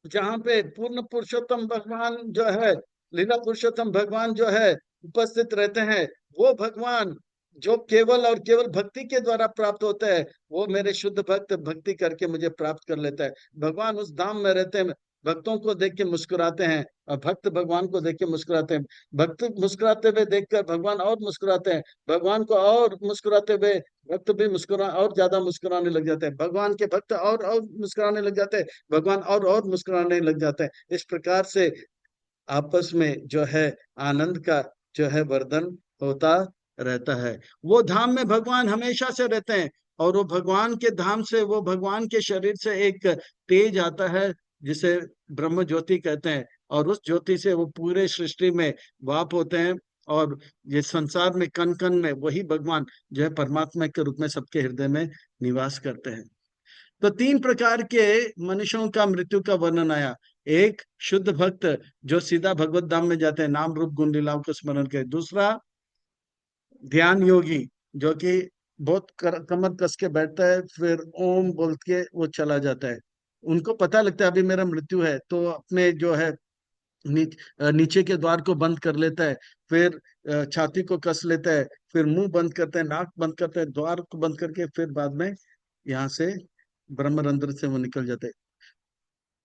जहाँ पे पूर्ण पुरुषोत्तम भगवान जो है, लीला पुरुषोत्तम भगवान जो है उपस्थित रहते हैं, वो भगवान जो केवल और केवल भक्ति के द्वारा प्राप्त होता है, वो मेरे शुद्ध भक्त भक्ति करके मुझे प्राप्त कर लेता है। भगवान उस धाम में रहते हैं, भक्तों को देख के मुस्कुराते हैं और भक्त भगवान को देख के मुस्कुराते हैं। भक्त मुस्कुराते हुए देखकर भगवान और मुस्कुराते हैं, भगवान को और मुस्कुराते हुए भक्त भी मुस्कुरा और ज्यादा मुस्कुराने लग जाते हैं, भगवान के भक्त और मुस्कुराने लग जाते हैं, भगवान और मुस्कुराने लग जाते हैं। इस प्रकार से आपस में जो है आनंद का जो है वर्धन होता रहता है। वो धाम में भगवान हमेशा से रहते हैं, और वो भगवान के धाम से, वो भगवान के शरीर से एक तेज आता है जिसे ब्रह्म ज्योति कहते हैं, और उस ज्योति से वो पूरे सृष्टि में वाप होते हैं। और ये संसार में कण कण में वही भगवान जो है परमात्मा के रूप में सबके हृदय में निवास करते हैं। तो तीन प्रकार के मनुष्यों का मृत्यु का वर्णन आया। एक शुद्ध भक्त जो सीधा भगवत धाम में जाते हैं, नाम रूप गुण लीलाओं को स्मरण कर। दूसरा ध्यान योगी जो कि बहुत कमर कस के बैठता है, फिर ओम बोल के वो चला जाता है। उनको पता लगता है अभी मेरा मृत्यु है, तो अपने जो है नीचे के द्वार को बंद कर लेता है, फिर छाती को कस लेता है, फिर मुंह बंद करते हैं, नाक बंद करते हैं, द्वार को बंद करके फिर बाद में यहाँ से ब्रह्मरंध्र से वो निकल जाते हैं।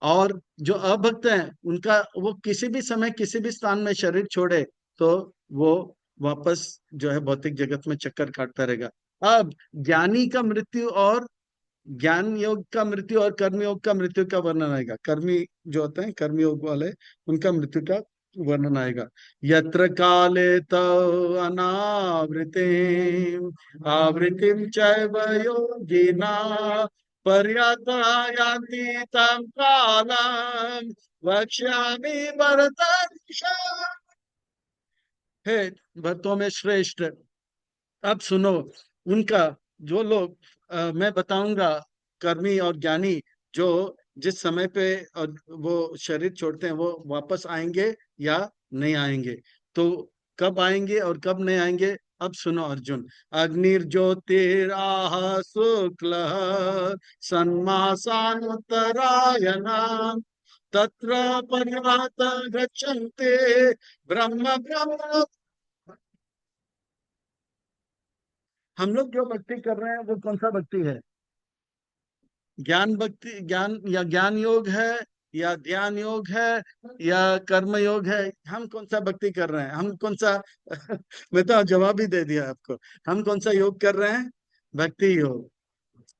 और जो अभक्त हैं उनका, वो किसी भी समय किसी भी स्थान में शरीर छोड़े तो वो वापस जो है भौतिक जगत में चक्कर काटता रहेगा। अब ज्ञानी का मृत्यु और ज्ञान योग का मृत्यु और कर्म योग का मृत्यु का वर्णन आएगा। कर्मी जो होते हैं कर्म योग वाले, उनका मृत्यु का वर्णन आएगा। यत्र काले तव अनावृतिम आवृतिम चैव योगिना पर्यता यान्ति तं कालम वक्ष्यामि भरतर्षभ। हे भक्तों में श्रेष्ठ, अब सुनो उनका, जो लोग मैं बताऊंगा, कर्मी और ज्ञानी जो जिस समय पे वो शरीर छोड़ते हैं वो वापस आएंगे या नहीं आएंगे। तो कब आएंगे और कब नहीं आएंगे, अब सुनो अर्जुन। अग्निर्ज्योतिराह शुक्ल सन्मासानुत्तरायण तत्र परिवात गच्छन्ते ब्रह्म ब्रह्म। हम लोग जो भक्ति कर रहे हैं वो कौन सा भक्ति है? ज्ञान भक्ति, ज्ञान या ज्ञान योग है, या ध्यान योग है, या कर्म योग है? हम कौन सा भक्ति कर रहे हैं, हम कौन सा मैं तो जवाब ही दे दिया आपको। हम कौन सा योग कर रहे हैं? भक्ति योग।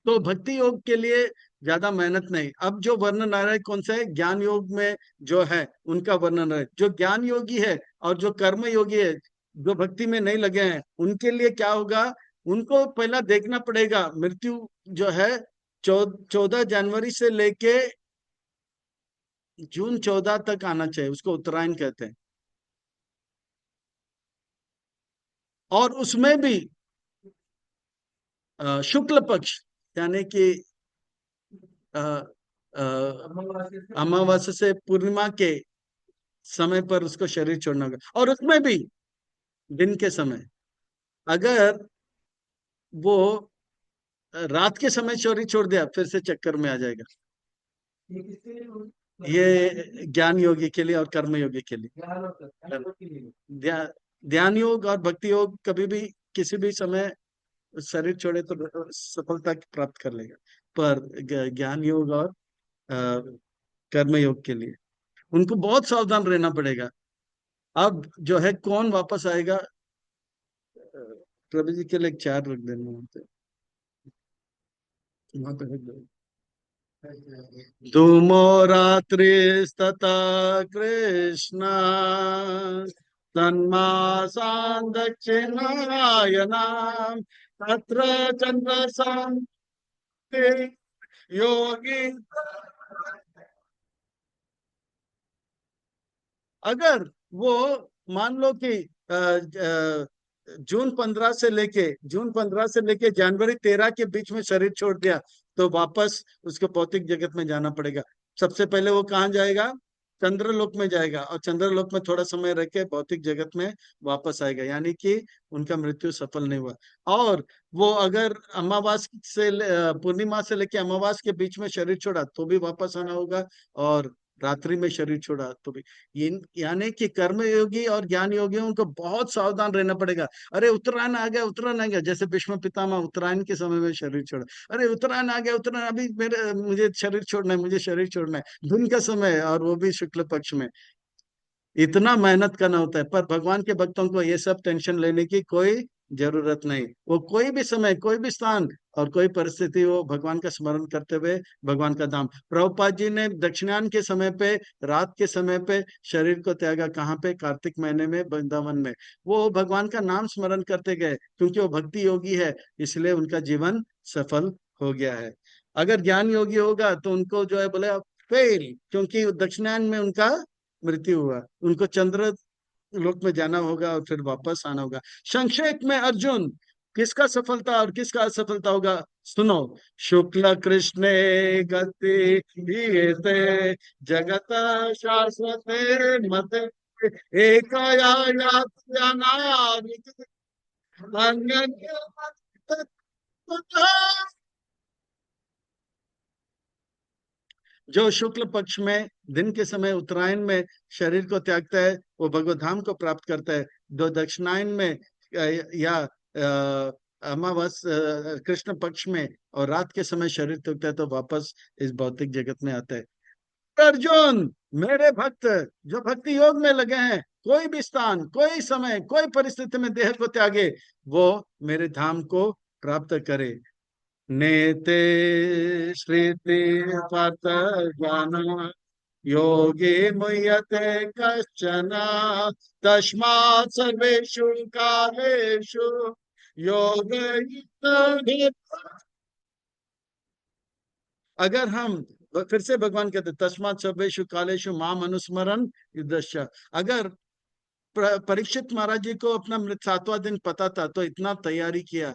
तो भक्ति योग के लिए ज्यादा मेहनत नहीं। अब जो वर्णन आ रहा है कौन सा है? ज्ञान योग में जो है उनका वर्णन है। जो ज्ञान योगी है और जो कर्म योगी है, जो भक्ति में नहीं लगे हैं, उनके लिए क्या होगा? उनको पहला देखना पड़ेगा मृत्यु जो है 14 जनवरी से लेके जून 14 तक आना चाहिए, उसको उत्तरायण कहते हैं। और उसमें भी शुक्ल पक्ष, यानी कि अ, अ, अमावस्या से पूर्णिमा के समय पर उसको शरीर छोड़ना होगा। और उसमें भी दिन के समय, अगर वो रात के समय शरीर छोड़ दिया फिर से चक्कर में आ जाएगा। ये ज्ञान योगी के लिए और कर्म योगी के लिए। ध्यान योग और भक्ति योग कभी भी किसी भी समय शरीर छोड़े तो सफलता प्राप्त कर लेगा। पर ज्ञान योग और कर्म योग के लिए उनको बहुत सावधान रहना पड़ेगा। अब जो है कौन वापस आएगा? प्रभु जी के लिए एक चार रख देना वहां पे, वहां पे रख दो। धूमो रात्रिस्तथा कृष्ण तन्मासान् दक्षिणायनाम् तत्र चन्द्रशान्ति योगी। अगर वो मान लो कि जून 15 से लेके जनवरी 13 के बीच में शरीर छोड़ दिया, तो वापस उसको भौतिक जगत में जाना पड़ेगा। सबसे पहले वो कहाँ जाएगा? चंद्रलोक में जाएगा, और चंद्रलोक में थोड़ा समय रह के भौतिक जगत में वापस आएगा, यानी कि उनका मृत्यु सफल नहीं हुआ। और वो अगर पूर्णिमा से लेके अमावास के बीच में शरीर छोड़ा तो भी वापस आना होगा, और रात्रि में शरीर छोड़ा तो भी। ये यानी कि कर्म योगी और ज्ञान योगियों को बहुत सावधान रहना पड़ेगा। अरे उत्तरायण आ गया, उत्तरायण आ गया, जैसे भीष्म पितामह उत्तरायण के समय में शरीर छोड़ा। अरे उत्तरायण आ गया, उत्तरायण अभी मेरे मुझे शरीर छोड़ना है, मुझे शरीर छोड़ना है, दिन का समय है, और वो भी शुक्ल पक्ष में। इतना मेहनत करना होता है, पर भगवान के भक्तों को ये सब टेंशन लेने की कोई जरूरत नहीं। वो कोई भी समय, कोई भी स्थान और कोई परिस्थिति, वो भगवान का स्मरण करते हुए भगवान का धाम। प्रभुपाद जी ने दक्षिणायन के समय पे, रात के समय पे शरीर को त्यागा। कहाँ पे? कार्तिक महीने में वृंदावन में। वो भगवान का नाम स्मरण करते गए, क्योंकि वो भक्ति योगी है, इसलिए उनका जीवन सफल हो गया है। अगर ज्ञान योगी होगा तो उनको जो है बोले फेल, क्योंकि दक्षिणायन में उनका मृत्यु हुआ, उनको चंद्र लोक में जाना होगा और फिर वापस आना होगा। संक्षेप में अर्जुन, किसका सफलता और किसका असफलता होगा सुनो। शुक्ल कृष्ण गति हीते जगत शाश्वते मत एकया यात्यानाविद अन्यन्य जो शुक्ल पक्ष में दिन के समय उत्तरायण में शरीर को त्यागता है, वो भगवत धाम को प्राप्त करता है। जो दक्षिणायन में या अमावस कृष्ण पक्ष में और रात के समय शरीर त्यागता है, तो वापस इस भौतिक जगत में आता है। अर्जुन, मेरे भक्त जो भक्ति योग में लगे हैं, कोई भी स्थान, कोई समय, कोई परिस्थिति में देह को त्यागे, वो मेरे धाम को प्राप्त करे। नेते श्रीति पार्थ ज्ञान योगी मुह्यते कश्चन तस्मात् सर्वेषु कालेषु योग युक्त। अगर हम फिर से भगवान कहते, तस्मात् सर्वेषु कालेषु माम अनुस्मरन् युद्धश्च। अगर परीक्षित महाराज जी को अपना 7वां दिन पता था, तो इतना तैयारी किया।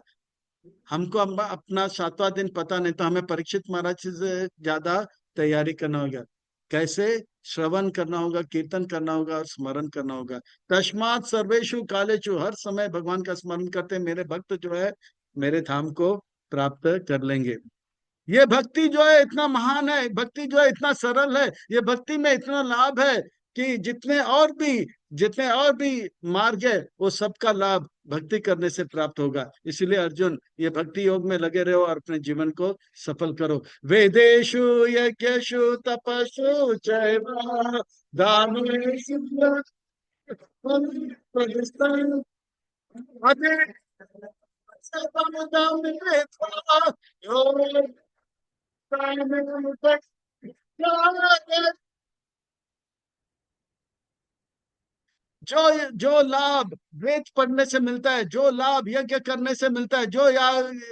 हमको अपना 7वां दिन पता नहीं, तो हमें परीक्षित महाराज से ज्यादा तैयारी करना होगा। कैसे? श्रवण करना होगा, कीर्तन करना होगा और स्मरण करना होगा। तस्मात् सर्वेषु कालेषु, हर समय भगवान का स्मरण करते मेरे भक्त जो है मेरे धाम को प्राप्त कर लेंगे। ये भक्ति जो है इतना महान है, भक्ति जो है इतना सरल है, ये भक्ति में इतना लाभ है कि जितने और भी मार्ग है, वो सबका लाभ भक्ति करने से प्राप्त होगा। इसलिए अर्जुन, ये भक्ति योग में लगे रहो और अपने जीवन को सफल करो। वेदेषु यज्ञेषु तपस्सु चैव दानेषु जो जो लाभ वेद पढ़ने से मिलता है, जो लाभ यज्ञ करने से मिलता है, जो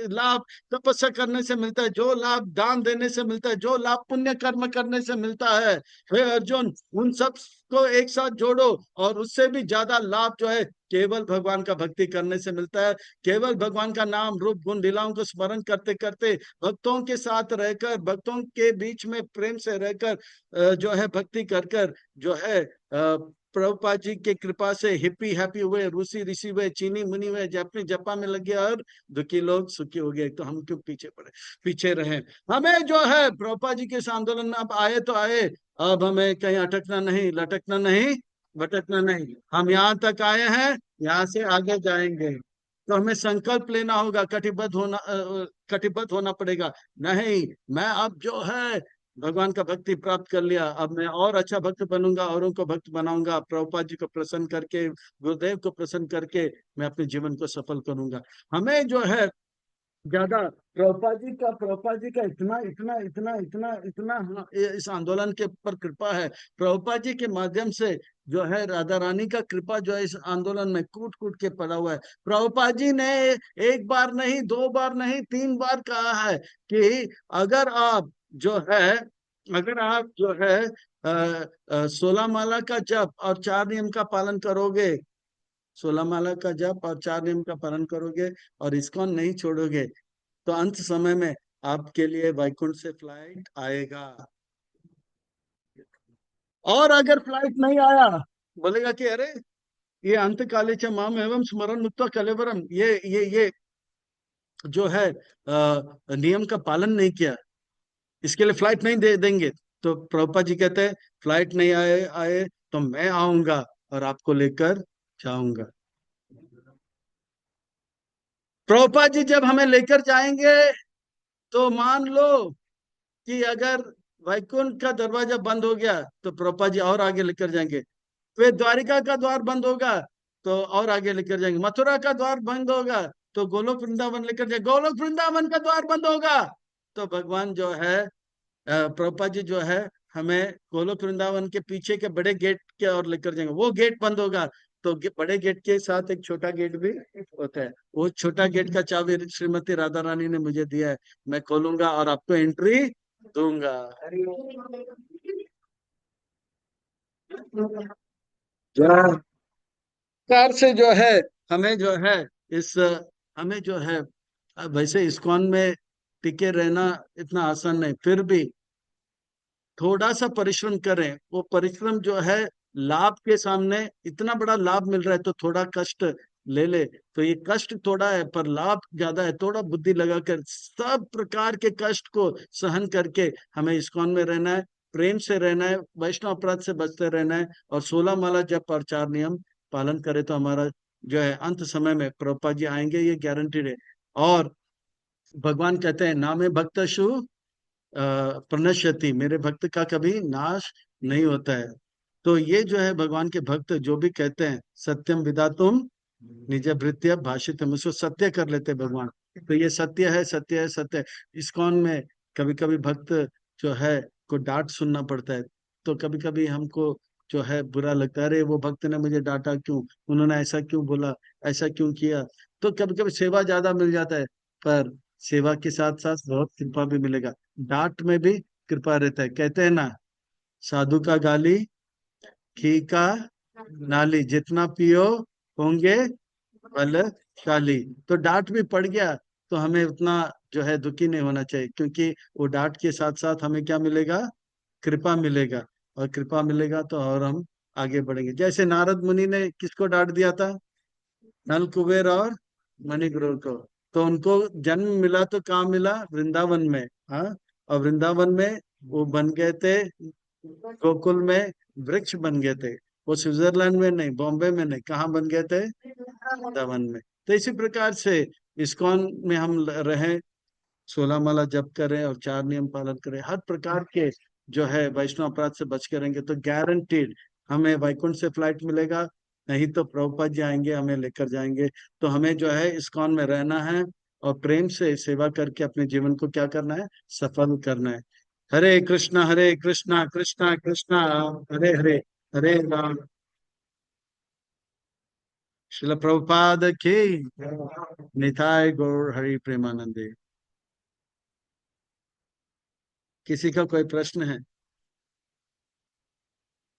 लाभ तपस्या करने से मिलता है, जो लाभ दान देने से मिलता है, जो लाभ पुण्य कर्म करने से मिलता है, हे अर्जुन, उन सब को एक साथ जोड़ो, और उससे भी ज्यादा लाभ जो है केवल भगवान का भक्ति करने से मिलता है। केवल भगवान का नाम रूप गुण लीलाओं को स्मरण करते करते, भक्तों के साथ रहकर, भक्तों के बीच में प्रेम से रहकर, जो है भक्ति कर कर जो है प्रभुपाद जी के कृपा से हिप्पी हैप्पी हुए, रूसी ऋषि हुए, चीनी मुनि हुए, अपने जपा में लग गया, और दुखी लोग सुखी हो गए। तो हम क्यों पीछे रहे? हमें जो है प्रभुपाद जी के इस आंदोलन में अब आए तो आए, अब हमें कहीं अटकना नहीं, लटकना नहीं, भटकना नहीं। हम यहाँ तक आए हैं, यहाँ से आगे जाएंगे। तो हमें संकल्प लेना होगा, कटिबद्ध होना पड़ेगा। नहीं, मैं अब जो है भगवान का भक्ति प्राप्त कर लिया, अब मैं और अच्छा भक्त बनूंगा, औरों को भक्त बनाऊंगा, प्रभुपाद जी को प्रसन्न करके, गुरुदेव को प्रसन्न करके मैं अपने जीवन को सफल करूंगा। हमें जो है ज्यादा प्रभुपाद जी का इतना इतना इतना इतना इतना, हाँ, इस आंदोलन के ऊपर कृपा है। प्रभुपाद जी के माध्यम से जो है राधा रानी का कृपा जो है इस आंदोलन में कूट कूट के पड़ा हुआ है। प्रभुपाद जी ने एक बार नहीं, दो बार नहीं, तीन बार कहा है कि अगर आप जो है अगर आप जो है 16 माला का जप और 4 नियम का पालन करोगे, 16 माला का जप और 4 नियम का पालन करोगे और इस्कॉन नहीं छोड़ोगे, तो अंत समय में आपके लिए वैकुंठ से फ्लाइट आएगा। और अगर फ्लाइट नहीं आया, बोलेगा कि अरे ये अंत काले च माम एवं स्मरण मुक्ता कलेवरम, ये जो है नियम का पालन नहीं किया, इसके लिए फ्लाइट नहीं दे देंगे। तो प्रभुपा जी कहते हैं फ्लाइट नहीं आए आए तो मैं आऊंगा और आपको लेकर जाऊंगा। प्रभुपा जी जब हमें लेकर जाएंगे तो मान लो कि अगर वैकुंठ का दरवाजा बंद हो गया तो प्रभुपा जी और आगे लेकर जाएंगे। फिर द्वारिका का द्वार बंद होगा तो और आगे लेकर जाएंगे। मथुरा का द्वार बंद होगा तो गोलोक वृंदावन लेकर जाएंगे। गोलोक वृंदावन का द्वार बंद होगा तो भगवान जो है प्रभुपाद जी जो है हमें गोलोक वृंदावन के पीछे के बड़े गेट के और लेकर जाएंगे। वो गेट बंद होगा तो बड़े गेट के साथ एक छोटा गेट भी होता है। वो छोटा गेट का चाबी श्रीमती राधा रानी ने मुझे दिया है, मैं खोलूंगा और आपको एंट्री दूंगा। जो कार से जो है हमें जो है इस हमें जो है वैसे इस्कॉन में टिके रहना इतना आसान नहीं, फिर भी थोड़ा सा परिश्रम करें। वो परिश्रम जो है लाभ के सामने, इतना बड़ा लाभ मिल रहा है तो थोड़ा कष्ट ले ले। तो ये कष्ट थोड़ा है पर लाभ ज्यादा है। थोड़ा बुद्धि लगाकर सब प्रकार के कष्ट को सहन करके हमें इस्कॉन में रहना है, प्रेम से रहना है, वैष्णव अपराध से बचते रहना है और 16 माला जप और 4 नियम पालन करे तो हमारा जो है अंत समय में प्रभुपाद जी आएंगे, ये गारंटीड है। और भगवान कहते हैं नामे भक्तशु प्रणश्यति, मेरे भक्त का कभी नाश नहीं होता है। तो ये जो है भगवान के भक्त जो भी कहते हैं सत्यम विदातुम निज भृत्य भाषितम, उसको सत्य कर लेते हैं भगवान। तो ये सत्य है, सत्य है, सत्य है। इस्कॉन में कभी कभी भक्त जो है को डांट सुनना पड़ता है, तो कभी कभी हमको जो है बुरा लगता है, अरे वो भक्त ने मुझे डांटा क्यों, उन्होंने ऐसा क्यों बोला, ऐसा क्यों किया। तो कभी कभी सेवा ज्यादा मिल जाता है पर सेवा के साथ साथ बहुत कृपा भी मिलेगा। डांट में भी कृपा रहता है। कहते हैं ना, साधु का गाली घी का नाली, जितना पियो होंगे बलशाली। तो डांट भी पड़ गया तो हमें उतना जो है दुखी नहीं होना चाहिए, क्योंकि वो डांट के साथ साथ हमें क्या मिलेगा, कृपा मिलेगा। और कृपा मिलेगा तो और हम आगे बढ़ेंगे। जैसे नारद मुनि ने किसको डांट दिया था, नल कुबेर और मणिग्रोह को। तो उनको जन्म मिला तो कहाँ मिला, वृंदावन में। हाँ, और वृंदावन में वो बन गए थे, गोकुल में वृक्ष बन गए थे। वो स्विट्जरलैंड में नहीं, बॉम्बे में नहीं, कहाँ बन गए थे, वृंदावन में। तो इसी प्रकार से इस्कॉन में हम रहें, 16 माला जप करें और 4 नियम पालन करें, हर प्रकार के जो है वैष्णव अपराध से बच करेंगे तो गारंटीड हमें वैकुंठ से फ्लाइट मिलेगा। नहीं तो प्रभुपाद जी आएंगे हमें लेकर जाएंगे। तो हमें जो है इस्कॉन में रहना है और प्रेम से सेवा करके अपने जीवन को क्या करना है, सफल करना है। हरे कृष्णा कृष्णा कृष्णा हरे हरे, हरे राम। शिल प्रभुपाद की निताय गौर हरि प्रेमानंदे। किसी का कोई प्रश्न है?